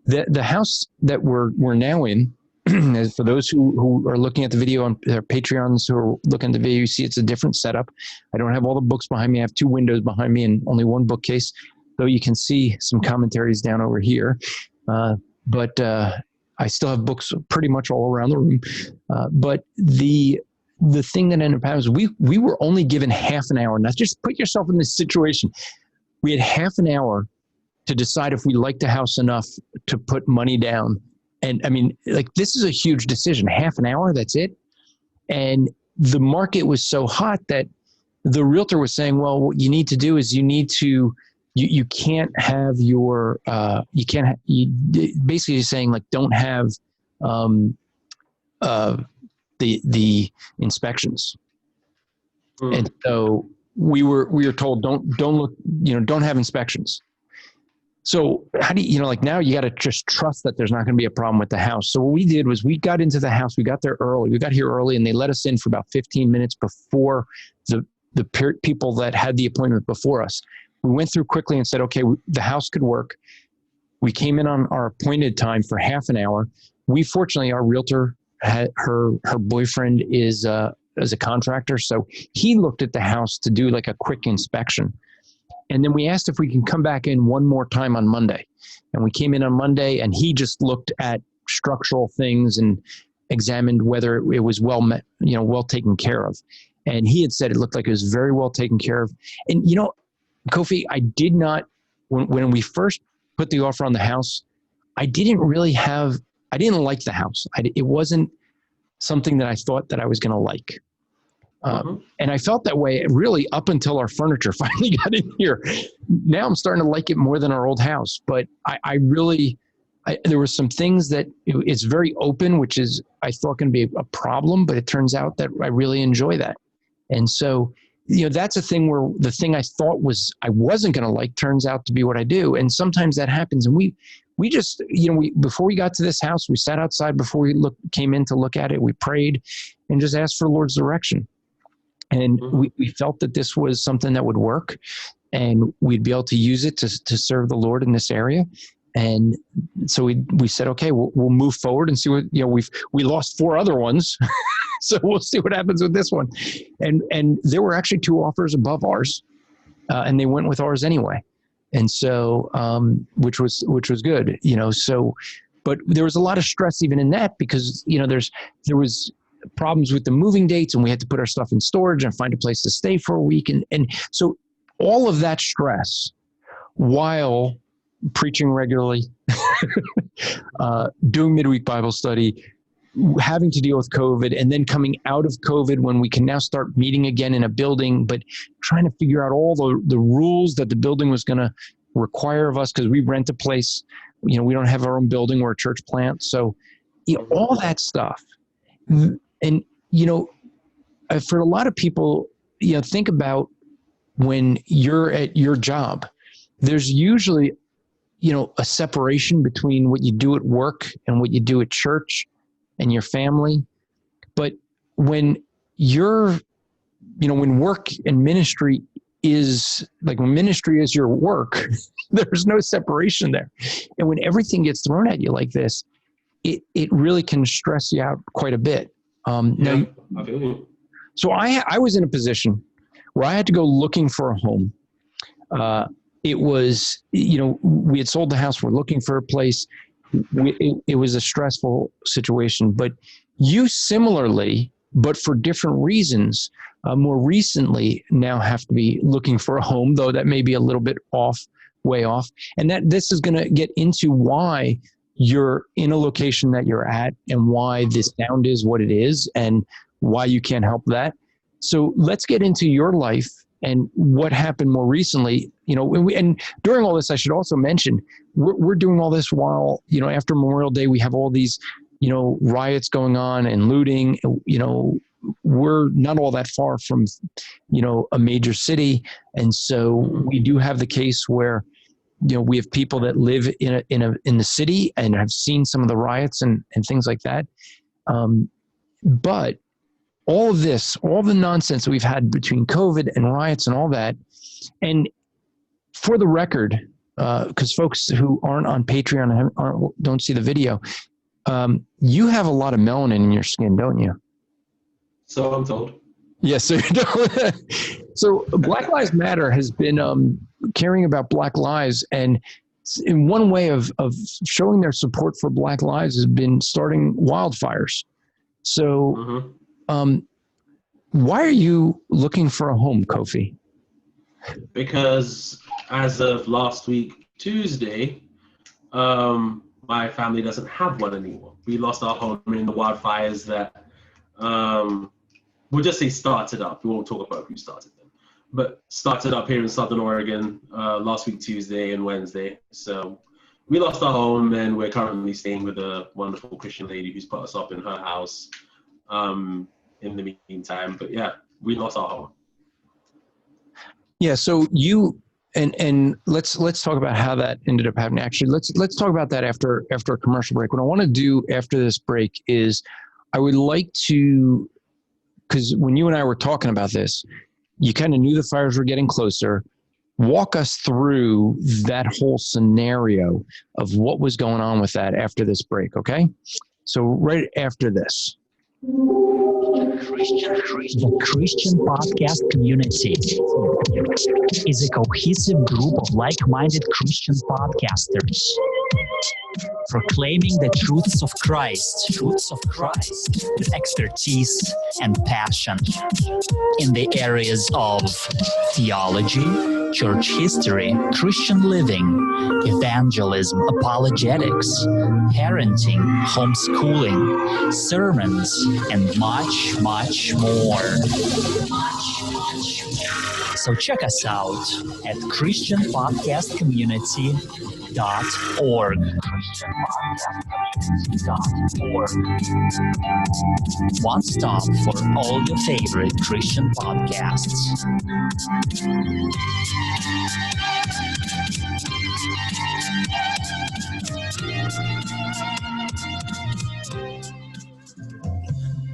The house that we're now in, for those who are looking at the video on their Patreons who are looking at the video, you see it's a different setup. I don't have all the books behind me. I have 2 windows behind me and only one bookcase, though you can see some commentaries down over here. But I still have books pretty much all around the room. But the thing that ended up happening was we were only given half an hour. Now just put yourself in this situation. We had half an hour to decide if we liked the house enough to put money down. And I mean, like, this is a huge decision. Half an hour, that's it. And the market was so hot that the realtor was saying, well, what you need to do is you can't have your, basically saying like, don't have the inspections. And so we were told, don't look, don't have inspections. So how do you, now you got to just trust that there's not going to be a problem with the house. So what we did was we got into the house, we got there early, we got here early, and they let us in for about 15 minutes before the people that had the appointment before us. We went through quickly and said, okay, the house could work. We came in on our appointed time for half an hour. Fortunately, our realtor had her boyfriend is a contractor. So he looked at the house to do like a quick inspection. And then we asked if we can come back in one more time on Monday. And we came in on Monday and he just looked at structural things and examined whether it was well taken care of. And he had said it looked like it was very well taken care of. And, Kofi, I did not, when we first put the offer on the house, I didn't like the house. It wasn't something that I thought that I was going to like. And I felt that way really up until our furniture finally got in here. Now I'm starting to like it more than our old house. But there were some things that it's very open, which is I thought going to be a problem, but it turns out that I really enjoy that. And so, that's a thing where the thing I thought I wasn't going to like turns out to be what I do. And sometimes that happens. And we just, before we got to this house, we sat outside before we came in to look at it. We prayed and just asked for the Lord's direction. And we felt that this was something that would work and we'd be able to use it to serve the Lord in this area. And so we said, okay, we'll move forward and see what, we lost 4 other ones. So we'll see what happens with this one. And there were actually 2 offers above ours. and they went with ours anyway. And so, which was good, so, but there was a lot of stress even in that because, there was problems with the moving dates and we had to put our stuff in storage and find a place to stay for a week. And so all of that stress while preaching regularly, doing midweek Bible study, having to deal with COVID, and then coming out of COVID when we can now start meeting again in a building, but trying to figure out all the rules that the building was going to require of us because we rent a place. We don't have our own building. We're a church plant. So all that stuff. And, for a lot of people, think about when you're at your job, there's usually, a separation between what you do at work and what you do at church and your family. But when when work and ministry is when ministry is your work, there's no separation there. And when everything gets thrown at you like this, it really can stress you out quite a bit. Now, I feel you. So I was in a position where I had to go looking for a home. It was, we had sold the house. We're looking for a place. It was a stressful situation, but you similarly, but for different reasons, more recently now have to be looking for a home, though that may be a little bit way off. And that this is going to get into why you're in a location that you're at and why this sound is what it is and why you can't help that. So let's get into your life and what happened more recently, and during all this, I should also mention, we're doing all this while, after Memorial Day, we have all these, riots going on and looting, we're not all that far from, a major city. And so we do have the case where, we have people that live in the city and have seen some of the riots and things like that. But all of this, all the nonsense that we've had between COVID and riots and all that. And for the record, because folks who aren't on Patreon don't see the video, you have a lot of melanin in your skin, don't you? So I'm told. Yes. So Black Lives Matter has been caring about Black lives, and in one way of showing their support for Black lives has been starting wildfires. So why are you looking for a home, Kofi? Because as of last week, Tuesday, my family doesn't have one anymore. We lost our home in the wildfires that, we'll just say started up. We won't talk about who started them, but started up here in Southern Oregon last week, Tuesday and Wednesday. So we lost our home and we're currently staying with a wonderful Christian lady who's put us up in her house in the meantime. But yeah, we lost our home. Yeah, so you and let's talk about how that ended up happening. Actually, let's talk about that after a commercial break. What I want to do after this break is I would like to, because when you and I were talking about this, you kind of knew the fires were getting closer. Walk us through that whole scenario of what was going on with that after this break, okay? So right after this. The Christian podcast community is a cohesive group of like-minded Christian podcasters proclaiming the truths of Christ with expertise and passion in the areas of theology, church history, Christian living, evangelism, apologetics, parenting, homeschooling, sermons, and much, much more. So check us out at christianpodcastcommunity.org. One stop for all your favorite Christian podcasts.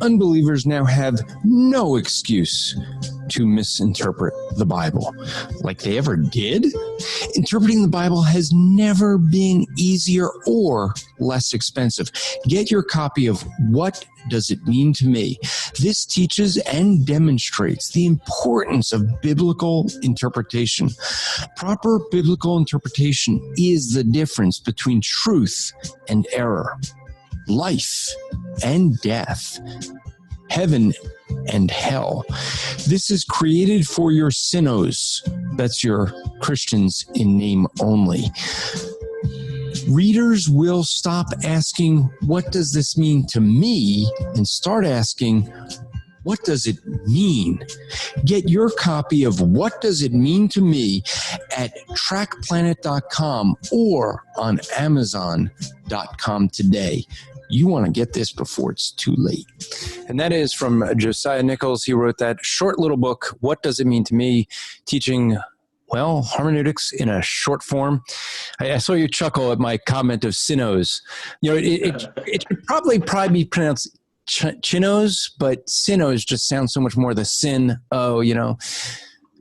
Unbelievers now have no excuse to misinterpret the Bible, like they ever did. Interpreting the Bible has never been easier or less expensive. Get your copy of What Does It Mean to Me? This teaches and demonstrates the importance of biblical interpretation. Proper biblical interpretation is the difference between truth and error, life and death, heaven and hell. This is created for your sinners. That's your Christians in name only. Readers will stop asking, what does this mean to me? And start asking, what does it mean? Get your copy of What Does It Mean to Me at trackplanet.com or on amazon.com today. You want to get this before it's too late. And that is from Josiah Nichols. He wrote that short little book, What Does It Mean to Me? Teaching, well, hermeneutics in a short form. I saw you chuckle at my comment of sinos. You know, it should probably be pronounced chinos, but sinos just sounds so much more the sin. Oh, you know.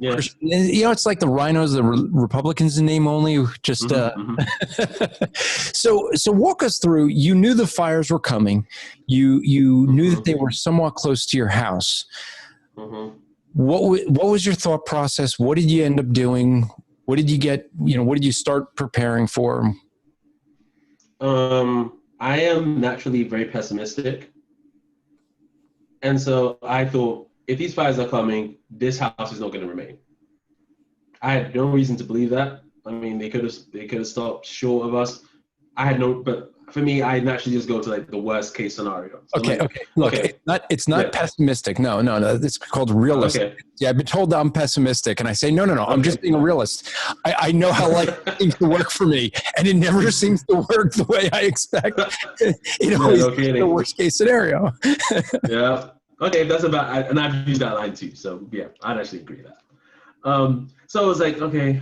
Yeah. You know, it's like the rhinos, the Republicans in name only. Just So walk us through. You knew the fires were coming. You knew that they were somewhat close to your house. What was your thought process? What did you end up doing? What did you get? You know, what did you start preparing for? I am naturally very pessimistic, and so I thought, if these fires are coming, this house is not going to remain. I had no reason to believe that. I mean, they could have stopped short of us. But for me, I naturally just go to like the worst case scenario. So Okay. Look, it's not pessimistic. No. It's called realistic. Okay. Yeah, I've been told that I'm pessimistic, and I say no. I'm just being a realist. I know how life seems to work for me, and it never seems to work the way I expect. It always is the worst case scenario. Yeah. Okay, that's about, and I've used that line too. So yeah, I'd actually agree with that. So I was like, okay,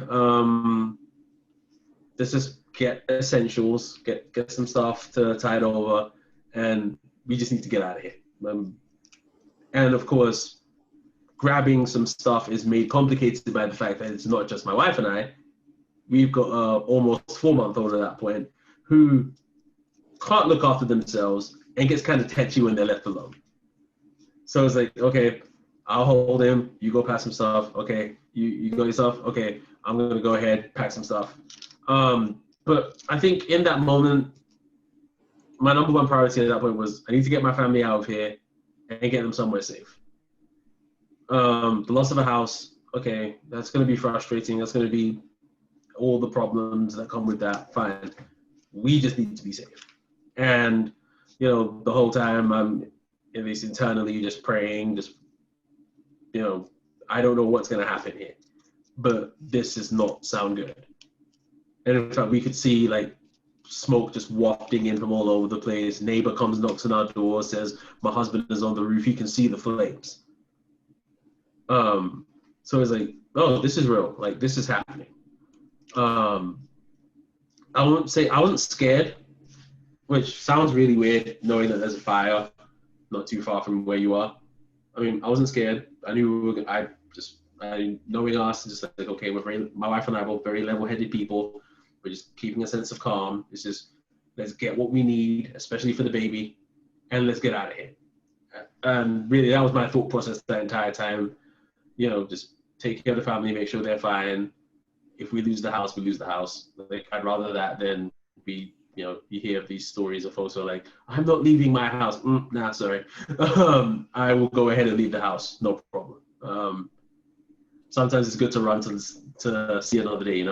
let's just get essentials, get some stuff to tide over, and we just need to get out of here. And of course, grabbing some stuff is made complicated by the fact that it's not just my wife and I. We've got almost 4-month-old at that point who can't look after themselves and gets kind of tetchy when they're left alone. So it's like, okay, I'll hold him. You go pack some stuff. Okay, you got your stuff. Okay, I'm going to go ahead, pack some stuff. But I think in that moment, my number one priority at that point was I need to get my family out of here and get them somewhere safe. The loss of a house, okay, that's going to be frustrating. That's going to be all the problems that come with that. Fine. We just need to be safe. And, you know, the whole time I'm at least internally just praying, I don't know what's going to happen here, but this does not sound good. And in fact, we could see like smoke just wafting in from all over the place. Neighbor comes, knocks on our door, says, my husband is on the roof. You can see the flames. So it's like, oh, this is real. Like, this is happening. I won't say I wasn't scared, which sounds really weird, knowing that there's a fire not too far from where you are. I mean, I wasn't scared. I knew knowing us, just like, okay, my wife and I are both very level-headed people. We're just keeping a sense of calm. It's just, let's get what we need, especially for the baby, and let's get out of here. And really, that was my thought process the entire time. You know, just take care of the family, make sure they're fine. If we lose the house, we lose the house. Like, I'd rather that than be, you hear of these stories of folks who are like, I'm not leaving my house. Nah, sorry. I will go ahead and leave the house. No problem. Sometimes it's good to run to see another day,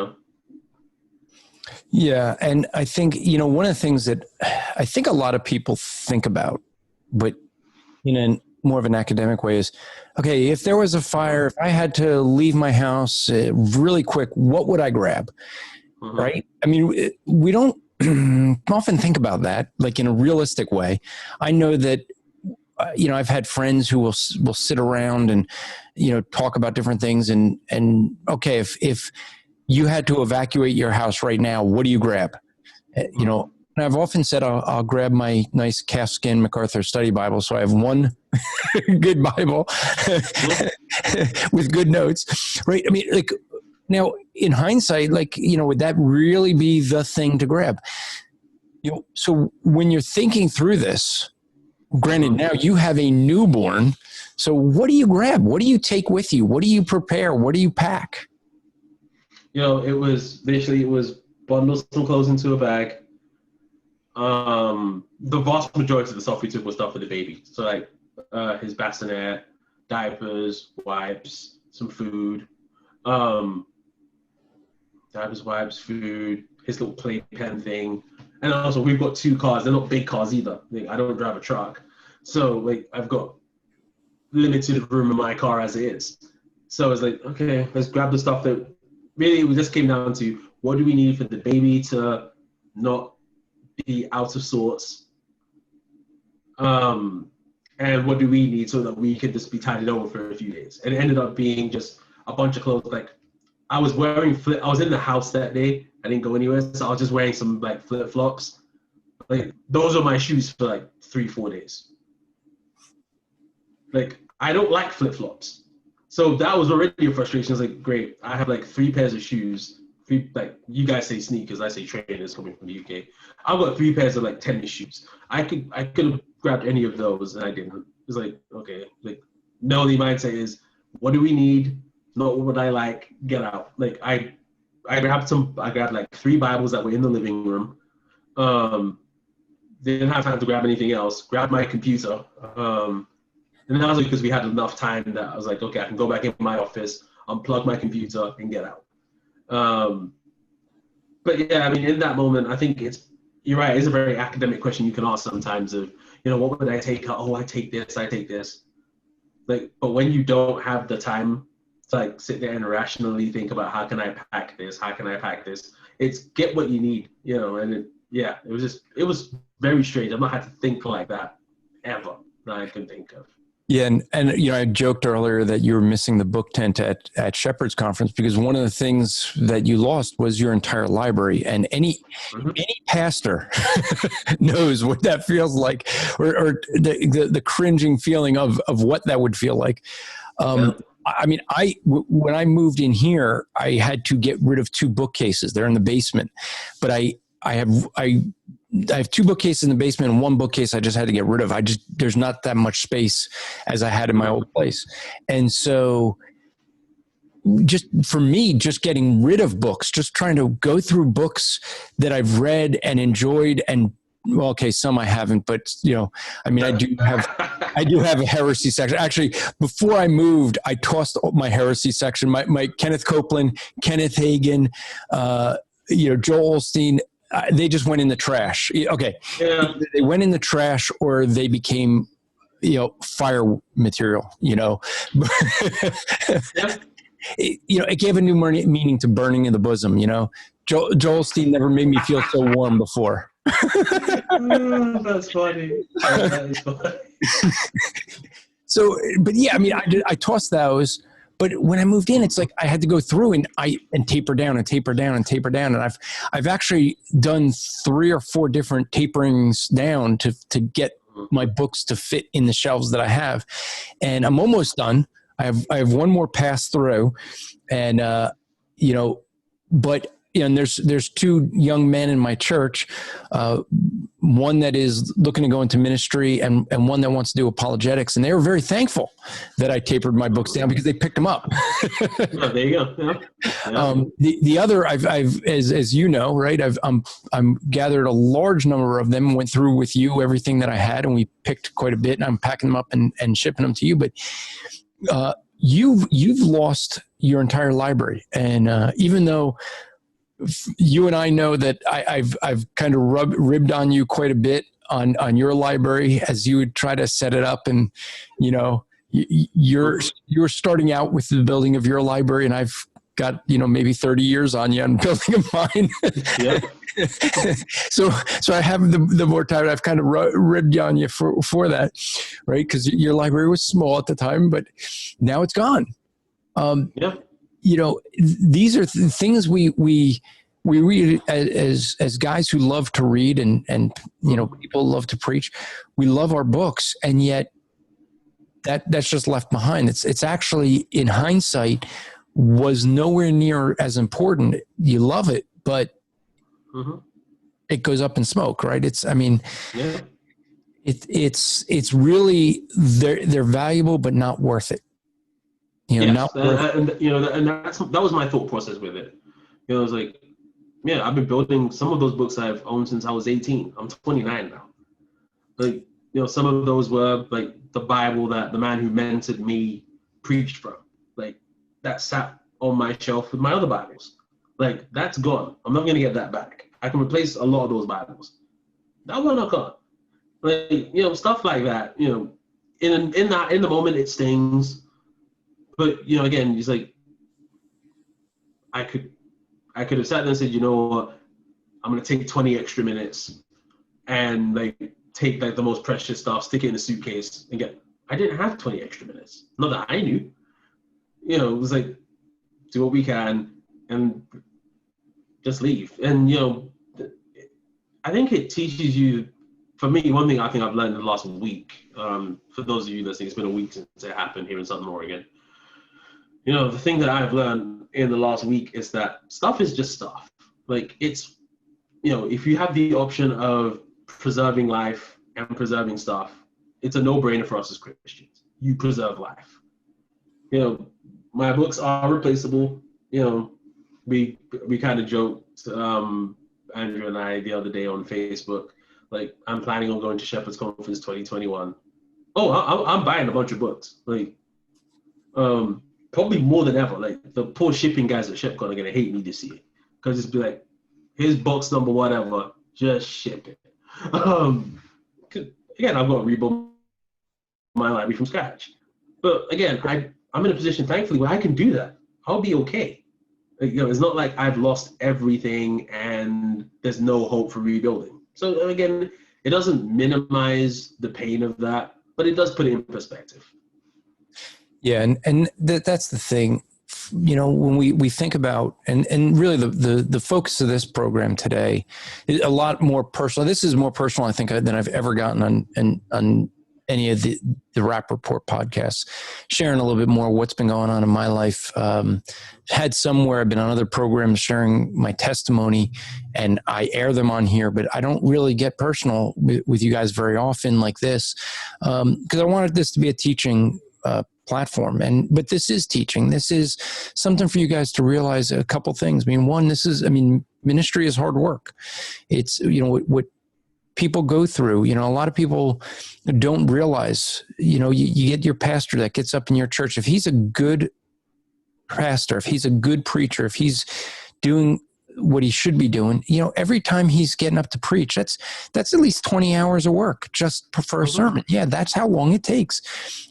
Yeah. And I think, one of the things that I think a lot of people think about, but in more of an academic way is, okay, if there was a fire, if I had to leave my house really quick, what would I grab? Right? I mean, we don't often think about that, like in a realistic way. I know that, I've had friends who will sit around and, talk about different things and okay, if you had to evacuate your house right now, what do you grab? And I've often said I'll grab my nice calfskin MacArthur Study Bible, so I have one good Bible with good notes, right? I mean, like now in hindsight, like, you know, would that really be the thing to grab? You know, so when you're thinking through this, granted, now you have a newborn, so what do you grab? What do you take with you? What do you prepare? What do you pack? You know, it was bundle some clothes into a bag. The vast majority of the stuff we took was stuff for the baby. So like his bassinet, diapers, wipes, some food. Diapers, wipes, food, his little playpen thing. And also we've got 2 cars. They're not big cars either. Like, I don't drive a truck. So like I've got limited room in my car as it is. So it's like, okay, let's grab the stuff that really it just came down to what do we need for the baby to not be out of sorts, and what do we need so that we could just be tidied over for a few days. And it ended up being just a bunch of clothes. Like I was I was in the house that day. I didn't go anywhere, so I was just wearing some like flip flops. Like those are my shoes for like 3-4 days. Like I don't like flip flops, so that was already a frustration. It's like, great, I have like 3 pairs of shoes. 3, like you guys say sneakers, I say trainers coming from the UK. I've got 3 pairs of like tennis shoes. I could have grabbed any of those and I didn't. It's like, okay, like no, the mindset is what do we need? Not what I like, get out. Like I grabbed like 3 Bibles that were in the living room. Didn't have time to grab anything else. Grabbed my computer. And that was because we had enough time that I was like, okay, I can go back in my office, unplug my computer and get out. But yeah, I mean, in that moment, I think you're right. It's a very academic question you can ask sometimes of, you know, what would I take? Oh, I take this. Like, but when you don't have the time to like sit there and rationally think about how can I pack this? It's get what you need, you know, and it was very strange. I've not had to think like that ever that I can think of. Yeah, and you know, I joked earlier that you were missing the book tent at Shepherd's Conference because one of the things that you lost was your entire library. And any pastor knows what that feels like, or the cringing feeling of what that would feel like. I mean, when I moved in here, I had to get rid of 2 bookcases. They're in the basement, but I have 2 bookcases in the basement and 1 bookcase I just had to get rid of. There's not that much space as I had in my old place. And so just for me, just getting rid of books, just trying to go through books that I've read and enjoyed and, well, okay, some I haven't, but you know, I mean, I do have a heresy section. Actually, before I moved, I tossed my heresy section, my Kenneth Copeland, Kenneth Hagin, you know, Joel Osteen, they just went in the trash. Okay. Yeah. They went in the trash or they became, you know, fire material, you know. Yeah. You know, it gave a new meaning to burning in the bosom, you know. Joel Osteen never made me feel so warm before. That's funny. That is funny. So, but yeah, I mean, I tossed those. But when I moved in, it's like I had to go through and taper down and taper down and taper down. And I've actually done 3 or 4 different taperings down to get my books to fit in the shelves that I have. And I'm almost done. I have 1 more pass through, and you know, but you know, and there's 2 young men in my church, one that is looking to go into ministry and one that wants to do apologetics. And they were very thankful that I tapered my books down because they picked them up. Oh, there you go. Yeah. The other, I've as you know, right, I'm gathered a large number of them, went through with you everything that I had, and we picked quite a bit, and I'm packing them up and shipping them to you. But you've lost your entire library. And even though you and I know that I've kind of ribbed on you quite a bit on your library as you would try to set it up, and you know, you're starting out with the building of your library, and I've got, you know, maybe 30 years on you on building of mine. Yeah. so I have the more time. I've kind of ribbed on you for that, right? Because your library was small at the time, but now it's gone. Yeah. You know, these are things we we read as guys who love to read and people love to preach. We love our books, and yet that's just left behind. It's actually, in hindsight, was nowhere near as important. You love it, but it goes up in smoke, right? It's really, they're valuable, but not worth it. That was my thought process with it. It was like, I've been building some of those books I've owned since I was 18. I'm 29 now. Like, some of those were like the Bible that the man who mentored me preached from. Like, that sat on my shelf with my other Bibles. Like, that's gone. I'm not going to get that back. I can replace a lot of those Bibles. That one I can't. Like, stuff like that, in the moment it stings. But, again, it's like, I could have sat there and said, you know what, I'm going to take 20 extra minutes and like take like the most precious stuff, stick it in a suitcase and I didn't have 20 extra minutes. Not that I knew. It was like, do what we can and just leave. And, I think it teaches you, for me, one thing I think I've learned in the last week, for those of you listening, it's been a week since it happened here in Southern Oregon. The thing that I've learned in the last week is that stuff is just stuff. Like, it's, if you have the option of preserving life and preserving stuff, it's a no-brainer for us as Christians. You preserve life. My books are replaceable. We kind of joked, Andrew and I, the other day on Facebook, like, I'm planning on going to Shepherd's Conference 2021. Oh, I'm buying a bunch of books. Like, probably more than ever. Like, the poor shipping guys at ShipCon are going to hate me this year. Because it's be like, here's box number whatever, just ship it. Again, I've got to rebuild my library from scratch. But again, I'm in a position, thankfully, where I can do that. I'll be okay. Like, it's not like I've lost everything and there's no hope for rebuilding. So again, it doesn't minimize the pain of that, but it does put it in perspective. Yeah, and that's the thing. When we think about, and really the focus of this program today is a lot more personal. This is more personal, I think, than I've ever gotten on any of the Rap Report podcasts, sharing a little bit more what's been going on in my life. Had somewhere I've been on other programs sharing my testimony, and I air them on here, but I don't really get personal with you guys very often like this, because I wanted this to be a teaching platform. But this is teaching. This is something for you guys to realize a couple things. One, ministry is hard work. It's, what people go through. A lot of people don't realize, you get your pastor that gets up in your church. If he's a good pastor, if he's a good preacher, if he's doing what he should be doing, every time he's getting up to preach, that's at least 20 hours of work just for a sermon. Yeah, that's how long it takes.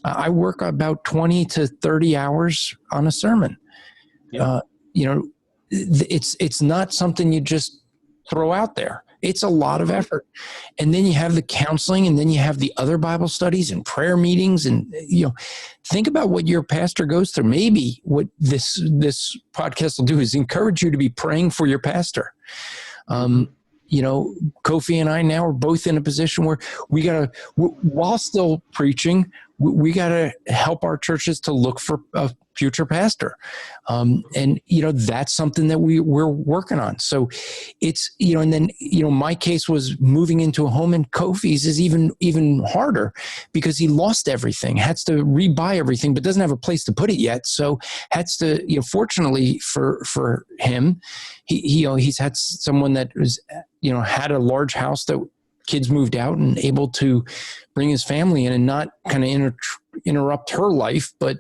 I work about 20 to 30 hours on a sermon. Yeah. It's not something you just throw out there. It's a lot of effort. And then you have the counseling, and then you have the other Bible studies and prayer meetings. And, think about what your pastor goes through. Maybe what this podcast will do is encourage you to be praying for your pastor. Kofi and I now are both in a position where while still preaching, we got to help our churches to look for a future pastor. And that's something that we're working on. So it's, and then, my case was moving into a home, and Kofi's is even harder because he lost everything, has to rebuy everything, but doesn't have a place to put it yet. So has to, fortunately for him, he's had someone that was, had a large house that kids moved out and able to bring his family in and not kind of interrupt her life, but,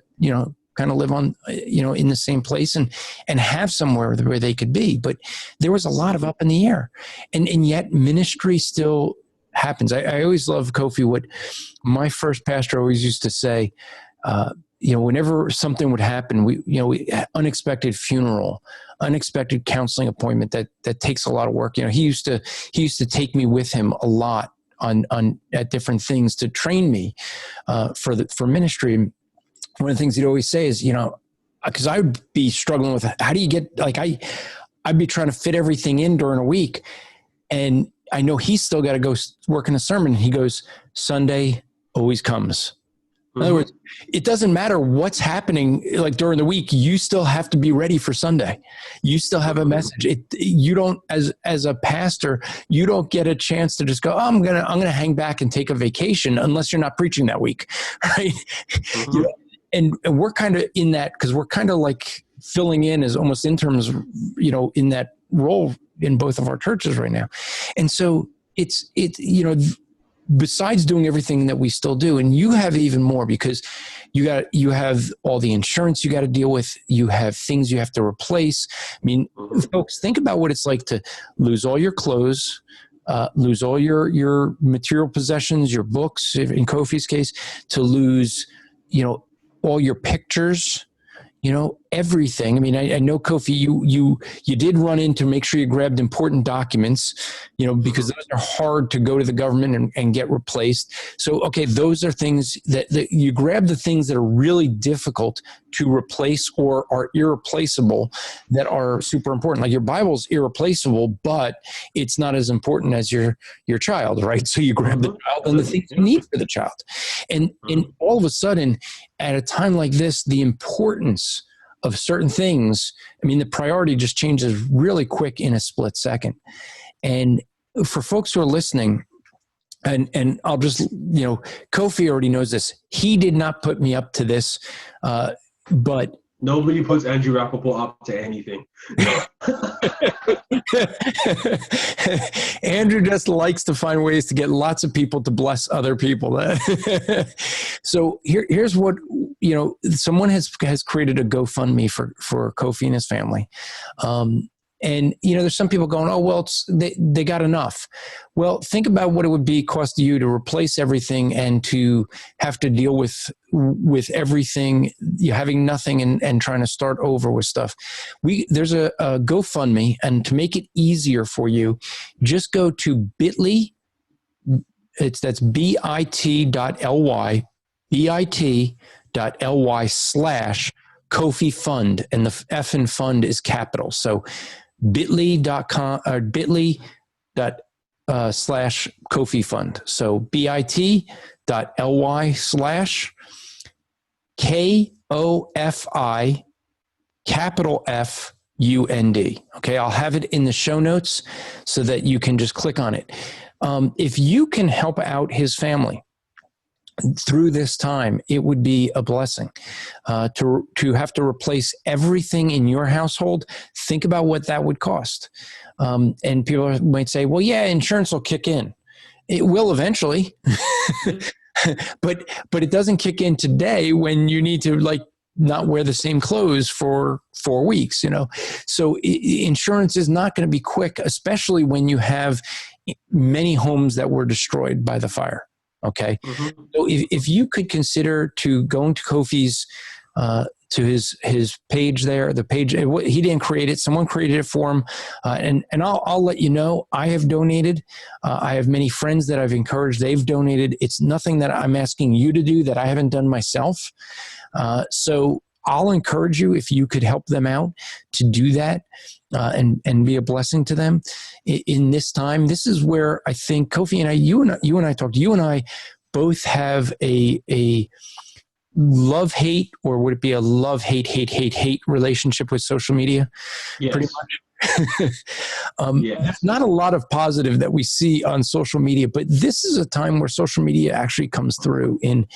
kind of live on, in the same place and have somewhere where they could be. But there was a lot of up in the air, and yet ministry still happens. I always love, Kofi, what my first pastor always used to say, whenever something would happen, we unexpected funeral, unexpected counseling appointment that takes a lot of work. He used to take me with him a lot on at different things to train me for ministry. One of the things he'd always say is, because I would be struggling with how do you get, like, I'd be trying to fit everything in during a week. And I know he's still got to go work in a sermon. He goes, Sunday always comes. In other words, it doesn't matter what's happening like during the week. You still have to be ready for Sunday. You still have a message. You don't, as a pastor, you don't get a chance to just go, oh, I'm gonna hang back and take a vacation unless you're not preaching that week, right? You know, and we're kind of in that because we're kind of like filling in as almost interns, you know, in that role in both of our churches right now, and so it's you know. Besides doing everything that we still do, and you have even more because you have all the insurance you got to deal with. You have things you have to replace. I mean, folks, think about what it's like to lose all your clothes, lose all your material possessions, your books, in Kofi's case, to lose, you know, all your pictures, you know, everything. I mean, I know, Kofi, you did run in to make sure you grabbed important documents, you know, because those are hard to go to the government and get replaced. So, okay, those are things that you grab, the things that are really difficult to replace or are irreplaceable, that are super important. Like your Bible's irreplaceable, but it's not as important as your child, right? So you grab the child and the things you need for the child. And all of a sudden, at a time like this, the importance of certain things, I mean, the priority just changes really quick in a split second. And for folks who are listening, and I'll just, you know, Kofi already knows this. He did not put me up to this, but nobody puts Andrew Rappaport up to anything. Andrew just likes to find ways to get lots of people to bless other people. So here's what, you know, someone has created a GoFundMe for Kofi and his family. And, you know, there's some people going, oh, well, they got enough. Well, think about what it would cost you to replace everything and to have to deal with everything, you having nothing and trying to start over with stuff. There's a GoFundMe, and to make it easier for you, just go to bit.ly. That's bit.ly, bit.ly/Kofi Fund, and the F in fund is capital. So bit.ly.com or bit.ly/Kofi Fund. So bit.ly/KOFI capital FUND. Okay, I'll have it in the show notes so that you can just click on it. If you can help out his family through this time, it would be a blessing. To have to replace everything in your household, think about what that would cost. And people might say, well, yeah, insurance will kick in. It will eventually, but it doesn't kick in today when you need to like not wear the same clothes for 4 weeks, you know? So insurance is not going to be quick, especially when you have many homes that were destroyed by the fire. Okay. So if you could consider going to Kofi's, to his page there, the page, he didn't create it. Someone created it for him. And I'll let you know, I have donated. I have many friends that I've encouraged. They've donated. It's nothing that I'm asking you to do that I haven't done myself. So I'll encourage you, if you could help them out, to do that and be a blessing to them in this time. This is where I think Kofi and you and I talked. You and I both have a love-hate, or would it be a love-hate relationship with social media? Yes. Pretty much. There's not a lot of positive that we see on social media, but this is a time where social media actually comes through in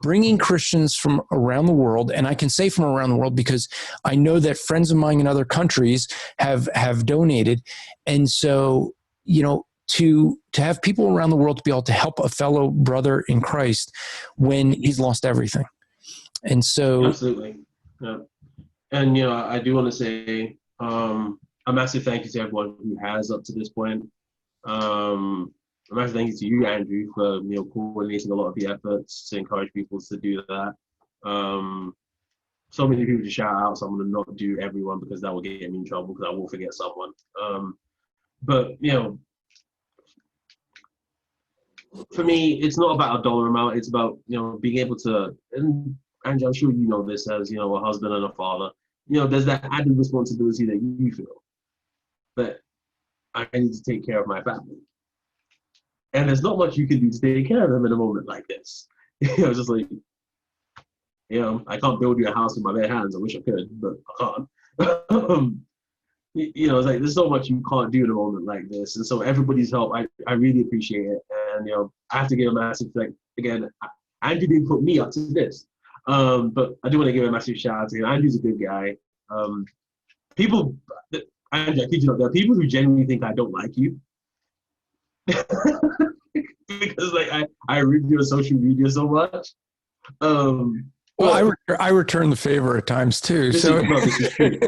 bringing Christians from around the world. And I can say from around the world because I know that friends of mine in other countries have donated. And so, you know, to have people around the world to be able to help a fellow brother in Christ when he's lost everything. And so. Absolutely. Yeah. And, you know, I do want to say a massive thank you to everyone who has up to this point. A massive thank you to you, Andrew, for, you know, coordinating a lot of the efforts to encourage people to do that. So many people to shout out, so I'm going to not do everyone because that will get me in trouble because I will forget someone. But, you know, for me, it's not about a dollar amount. It's about, you know, being able to, and Andrew, I'm sure you know this as, you know, a husband and a father, you know, there's that added responsibility that you feel. that I need to take care of my family. And there's not much you can do to take care of them in a moment like this. Just like, I can't build you a house with my bare hands. I wish I could, but I can't. It's like there's so much you can't do in a moment like this. And so everybody's help, I really appreciate it. And, I have to give a massive, again, Andrew didn't put me up to this. But I do want to give a massive shout out to him. Andrew's a good guy. People, Andrew, I kid you not, there are people who genuinely think I don't like you. Because I read you on social media so much. Well, I return the favor at times too. This is true.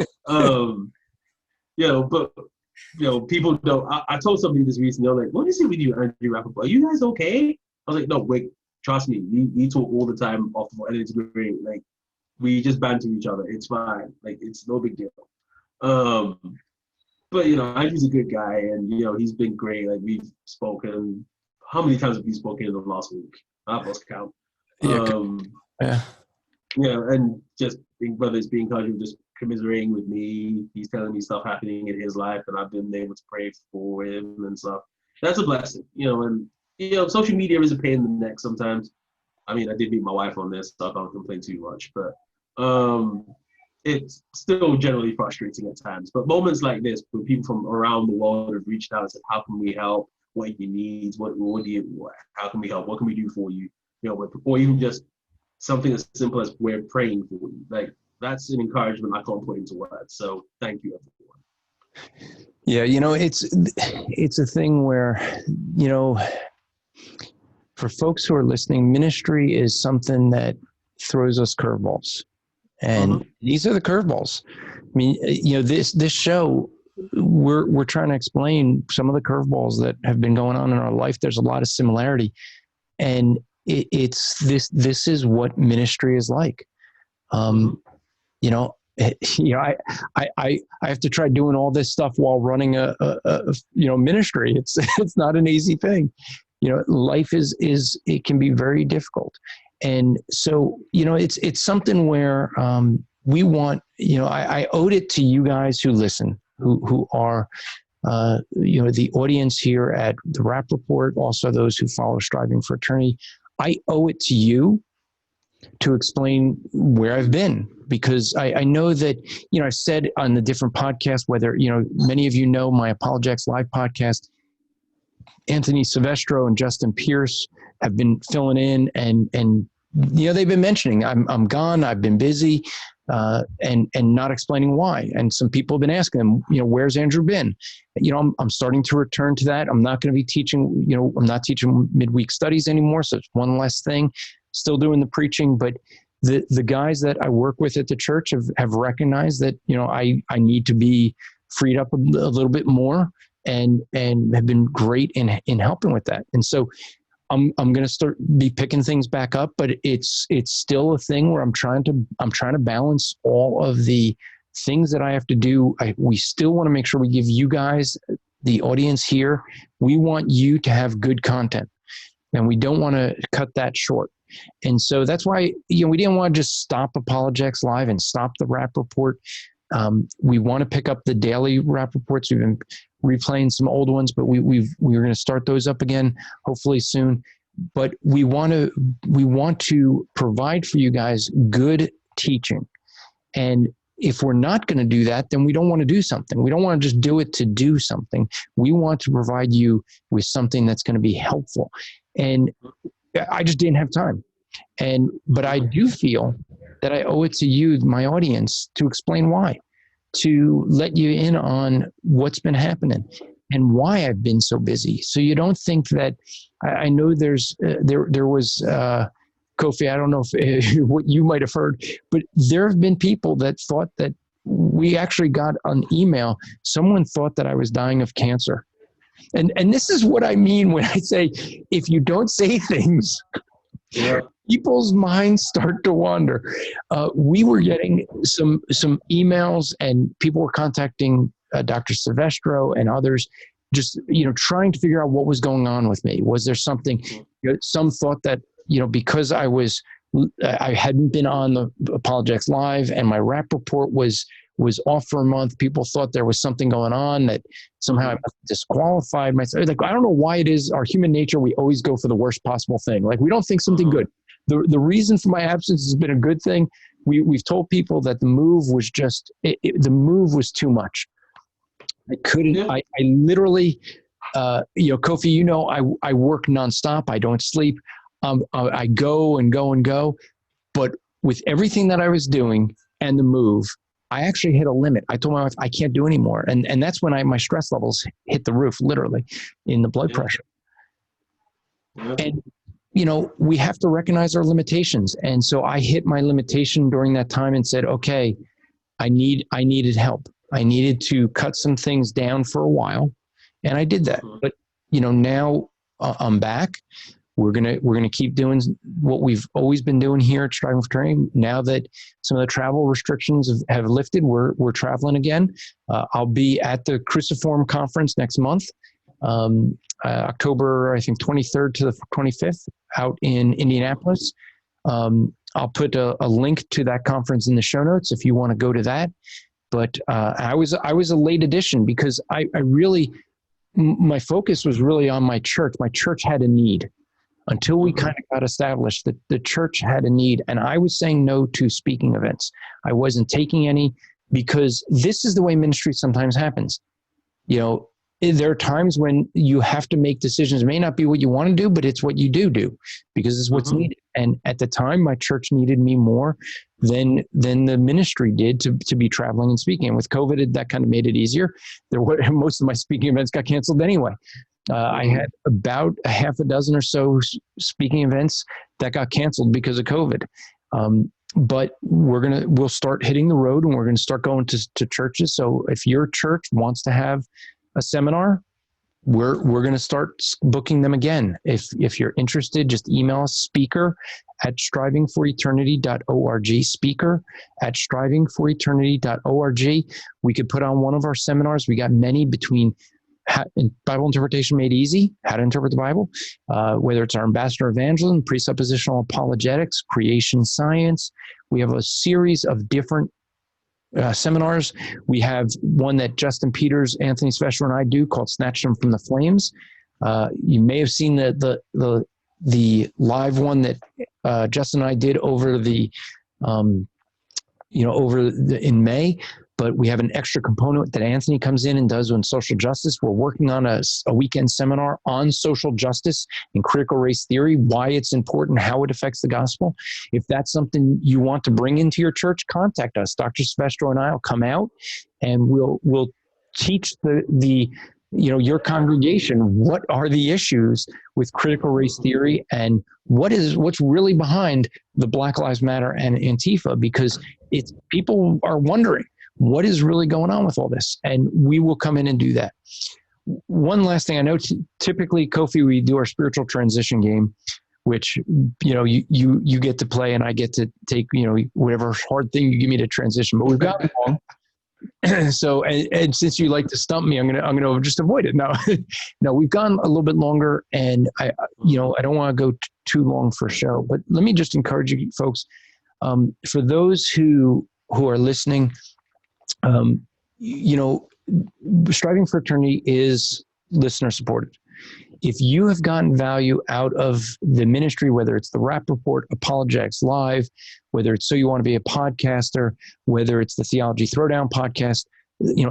People don't. I told somebody this recently. They're like, "What is it with you, Andrew Rappaport? Are you guys okay?" I was like, "No, wait. Trust me. We talk all the time off the phone, and it's great. Like, we just banter each other. It's fine. Like, it's no big deal." But Andrew's a good guy, and he's been great. Like, we've spoken. How many times have we spoken in the last week? I've lost count. And just whether it's being casual, just commiserating with me. He's telling me stuff happening in his life, and I've been able to pray for him and stuff. That's a blessing, And social media is a pain in the neck sometimes. I mean, I did meet my wife on this, so I can't complain too much. But it's still generally frustrating at times. But moments like this, when people from around the world have reached out and said, "How can we help? What are your needs? How can we help? What can we do for you?" Or even just something as simple as we're praying for you. Like, that's an encouragement I can't put into words. So thank you, everyone. Yeah, it's a thing where, for folks who are listening, ministry is something that throws us curveballs. And these are the curveballs. I mean, this show, we're trying to explain some of the curveballs that have been going on in our life. There's a lot of similarity. And this is what ministry is like. I have to try doing all this stuff while running a ministry. It's not an easy thing. Life it can be very difficult. And so, it's something where we want, I owed it to you guys who listen, who are, the audience here at the Rap Report, also those who follow Striving for Eternity. I owe it to you to explain where I've been, because I know that, I said on the different podcasts, whether, many of you know my Apologetics Live podcast, Anthony Silvestro and Justin Pierce have been filling in and they've been mentioning I'm gone, I've been busy, and not explaining why. And some people have been asking them, where's Andrew been? I'm starting to return to that. I'm not going to be teaching, I'm not teaching midweek studies anymore. So it's one less thing, still doing the preaching, but the guys that I work with at the church have recognized that, I need to be freed up a little bit more and have been great in helping with that. And so I'm going to be picking things back up, but it's still a thing where I'm trying to balance all of the things that I have to do. We still want to make sure we give you guys, the audience here, we want you to have good content, and we don't want to cut that short. And so that's why, we didn't want to just stop Apologetics Live and stop the Rap Report. We want to pick up the daily Rap Reports. We've been replaying some old ones, but we're going to start those up again, hopefully soon. But we want to provide for you guys good teaching. And if we're not going to do that, then we don't want to do something. We don't want to just do it to do something. We want to provide you with something that's going to be helpful. And I just didn't have time. But I do feel that I owe it to you, my audience, to explain why, to let you in on what's been happening and why I've been so busy. So you don't think that I know there was Kofi, I don't know if what you might have heard, but there have been people that thought that we actually got an email. Someone thought that I was dying of cancer. And this is what I mean when I say, if you don't say things, people's minds start to wander. We were getting some emails, and people were contacting Dr. Silvestro and others, just, trying to figure out what was going on with me. Was there something, some thought that, because I hadn't been on the Apologetics Live and my Rap Report was was off for a month. People thought there was something going on, that somehow I disqualified myself. Like, I don't know why it is our human nature. We always go for the worst possible thing. Like, we don't think something good. The reason for my absence has been a good thing. We've told people that the move was just, the move was too much. I couldn't, I literally, Kofi, I work nonstop. I don't sleep. I go and go and go. But with everything that I was doing and the move, I actually hit a limit. I told my wife, I can't do anymore. And that's when my stress levels hit the roof, literally, in the blood pressure. And, we have to recognize our limitations. And so I hit my limitation during that time and said, okay, I needed help. I needed to cut some things down for a while. And I did that. But, now I'm back. We're gonna keep doing what we've always been doing here at Striving for Eternity. Now that some of the travel restrictions have lifted, we're traveling again. I'll be at the Cruciform Conference next month, October, I think 23rd to the 25th, out in Indianapolis. I'll put a link to that conference in the show notes if you want to go to that. But I was a late addition because I really, my focus was really on my church. My church had a need. Until we kind of got established, the church had a need, and I was saying no to speaking events. I wasn't taking any, because this is the way ministry sometimes happens. There are times when you have to make decisions. It may not be what you want to do, but it's what you do because it's what's needed. And at the time, my church needed me more than the ministry did to be traveling and speaking. And with COVID, that kind of made it easier. Most of my speaking events got canceled anyway. I had about a half a dozen or so speaking events that got canceled because of COVID. But we'll start hitting the road, and we're going to start going to churches. So if your church wants to have a seminar, we're going to start booking them again. If you're interested, just email us, speaker@strivingforeternity.org, speaker@strivingforeternity.org. We could put on one of our seminars. We got many, between Bible Interpretation Made Easy, how to interpret the Bible, whether it's our ambassador evangelism, presuppositional apologetics, creation science. We have a series of different seminars. We have one that Justin Peters, Anthony Sveshler, and I do called Snatch Them from the Flames. You may have seen the live one that Justin and I did over in May. But we have an extra component that Anthony comes in and does on social justice. We're working on a weekend seminar on social justice and critical race theory, why it's important, how it affects the gospel. If that's something you want to bring into your church, contact us. Dr. Svestro and I will come out, and we'll teach your congregation what are the issues with critical race theory and what's really behind the Black Lives Matter and Antifa, because people are wondering, what is really going on with all this? And we will come in and do that. One last thing I know, typically, Kofi, we do our spiritual transition game, which, you get to play and I get to take, whatever hard thing you give me to transition, but we've got it long. So, and since you like to stump me, I'm going to just avoid it. No, we've gone a little bit longer, and I don't want to go too long for a show, but let me just encourage you folks, for those who are listening, Striving for Eternity is listener supported. If you have gotten value out of the ministry, whether it's the Rap Report, Apologetics Live, whether it's So You Want to Be a Podcaster, whether it's the Theology Throwdown podcast,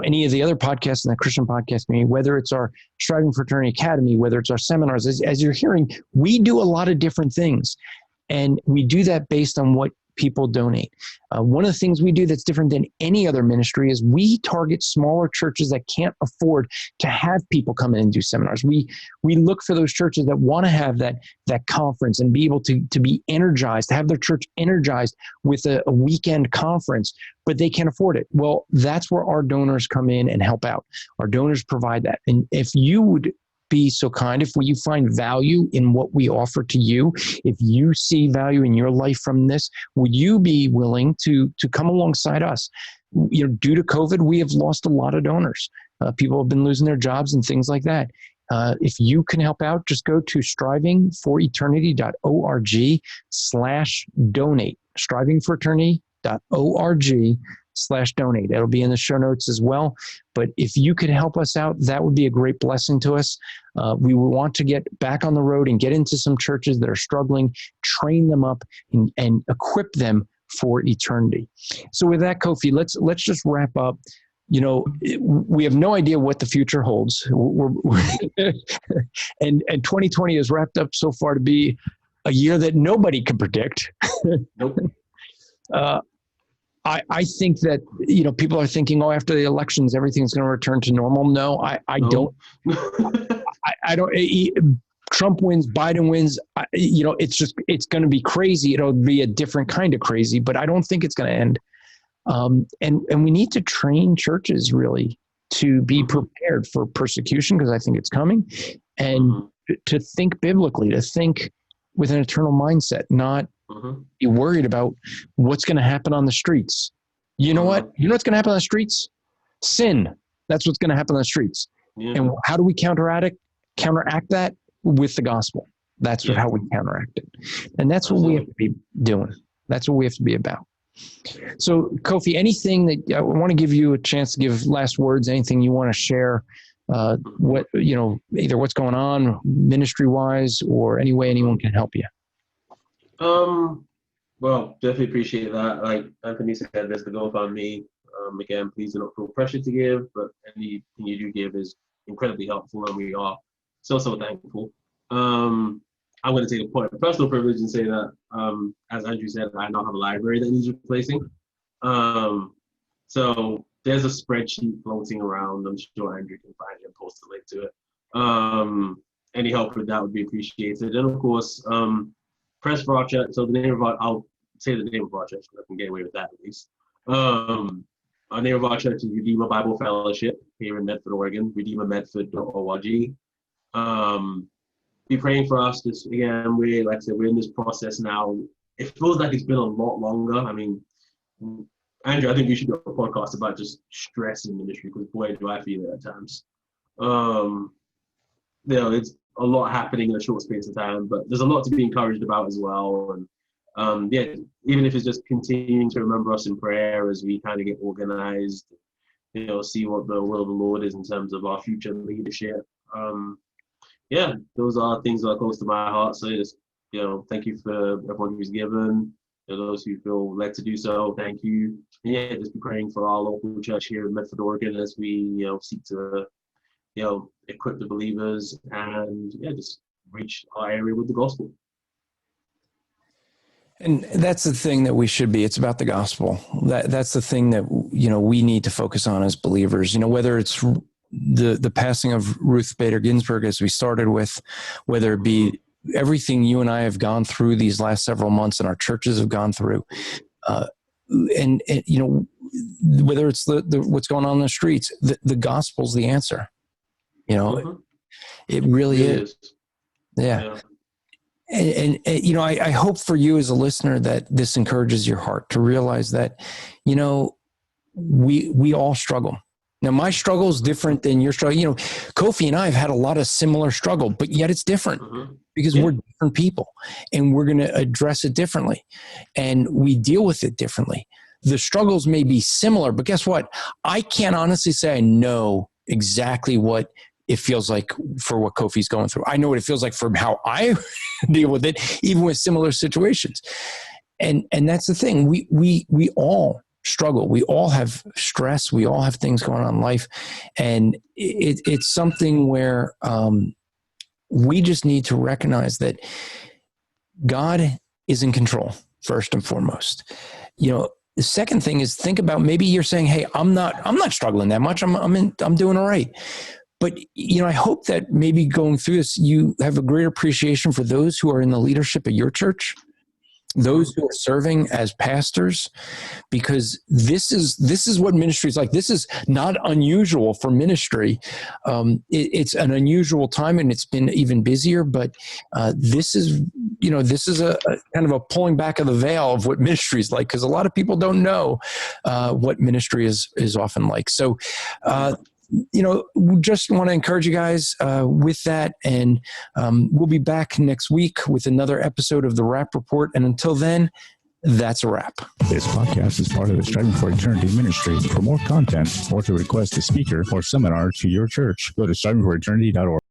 any of the other podcasts in the Christian podcast community, whether it's our Striving for Eternity Academy, whether it's our seminars, as you're hearing, we do a lot of different things. And we do that based on what people donate. One of the things we do that's different than any other ministry is we target smaller churches that can't afford to have people come in and do seminars. We look for those churches that want to have that conference and be able to be energized, to have their church energized with a weekend conference, but they can't afford it. Well, that's where our donors come in and help out. Our donors provide that. And if you would be so kind, if you find value in what we offer to you, if you see value in your life from this, would you be willing to come alongside us? Due to COVID, we have lost a lot of donors. People have been losing their jobs and things like that. If you can help out, just go to strivingforeternity.org/donate. strivingforeternity.org kofi.com/donate. It'll be in the show notes as well. But if you could help us out, that would be a great blessing to us. We want to get back on the road and get into some churches that are struggling, train them up, and equip them for eternity. So with that, Kofi, let's just wrap up. We have no idea what the future holds. And 2020 has wrapped up so far to be a year that nobody can predict. Nope. I think that, people are thinking, after the elections, everything's going to return to normal. No, I don't. I don't. Trump wins, Biden wins. It's going to be crazy. It'll be a different kind of crazy, but I don't think it's going to end. And we need to train churches really to be prepared for persecution, because I think it's coming, and to think biblically, to think with an eternal mindset, not be worried about what's going to happen on the streets. You know what? You know what's going to happen on the streets? Sin. That's what's going to happen on the streets. Yeah. And how do we counteract that? With the gospel. That's how we counteract it. And that's what we have to be doing. That's what we have to be about. So, Kofi, anything that I want to give you a chance to give last words, anything you want to share, either what's going on ministry wise or any way anyone can help you. Well, definitely appreciate that. Like Anthony said, there's the GoFundMe. Again, please do not feel pressure to give, but anything you do give is incredibly helpful, and we are so thankful. I'm going to take a point of personal privilege and say that, as Andrew said, I now have a library that needs replacing. So there's a spreadsheet floating around. I'm sure Andrew can find it and post a link to it. Any help with that would be appreciated. And of course, press for our church. So I'll say the name of our church, so I can get away with that at least. Our name of our church is Redeemer Bible Fellowship here in Medford, Oregon, redeemermedford.org. Be praying for us. Just again, we're in this process now. It feels like it's been a lot longer. I mean, Andrew, I think we should do a podcast about just stress in ministry, because boy, do I feel it at times. It's a lot happening in a short space of time, but there's a lot to be encouraged about as well. And even if it's just continuing to remember us in prayer as we kind of get organized, see what the will of the Lord is in terms of our future leadership. Those are things that are close to my heart. So just, thank you for everyone who's given. Those who feel led to do so, thank you. And just be praying for our local church here in Medford, Oregon, as we, seek to, equip the believers and just reach our area with the gospel. And that's the thing that we should be. It's about the gospel. That's the thing that, we need to focus on as believers. Whether it's the passing of Ruth Bader Ginsburg, as we started with, whether it be everything you and I have gone through these last several months and our churches have gone through, and whether it's the what's going on in the streets, the gospel's the answer. It really is. Yeah. And I hope for you as a listener that this encourages your heart to realize that, we all struggle. Now, my struggle is different than your struggle. Kofi and I have had a lot of similar struggle, but yet it's different because we're different people and we're going to address it differently and we deal with it differently. The struggles may be similar, but guess what? I can't honestly say I know exactly what it feels like for what Kofi's going through. I know what it feels like from how I deal with it, even with similar situations. And that's the thing. We all struggle. We all have stress. We all have things going on in life. And it's something where we just need to recognize that God is in control, first and foremost. The second thing is think about, maybe you're saying, hey, I'm not struggling that much. I'm doing all right. But, I hope that maybe going through this, you have a greater appreciation for those who are in the leadership of your church, those who are serving as pastors, because this is what ministry is like. This is not unusual for ministry. It's an unusual time, and it's been even busier. But this is a kind of a pulling back of the veil of what ministry is like, because a lot of people don't know what ministry is often like. So. We just want to encourage you guys with that. And we'll be back next week with another episode of the Rap Report. And until then, that's a wrap. This podcast is part of the Striving for Eternity ministry. For more content or to request a speaker or seminar to your church, go to strivingforeternity.org.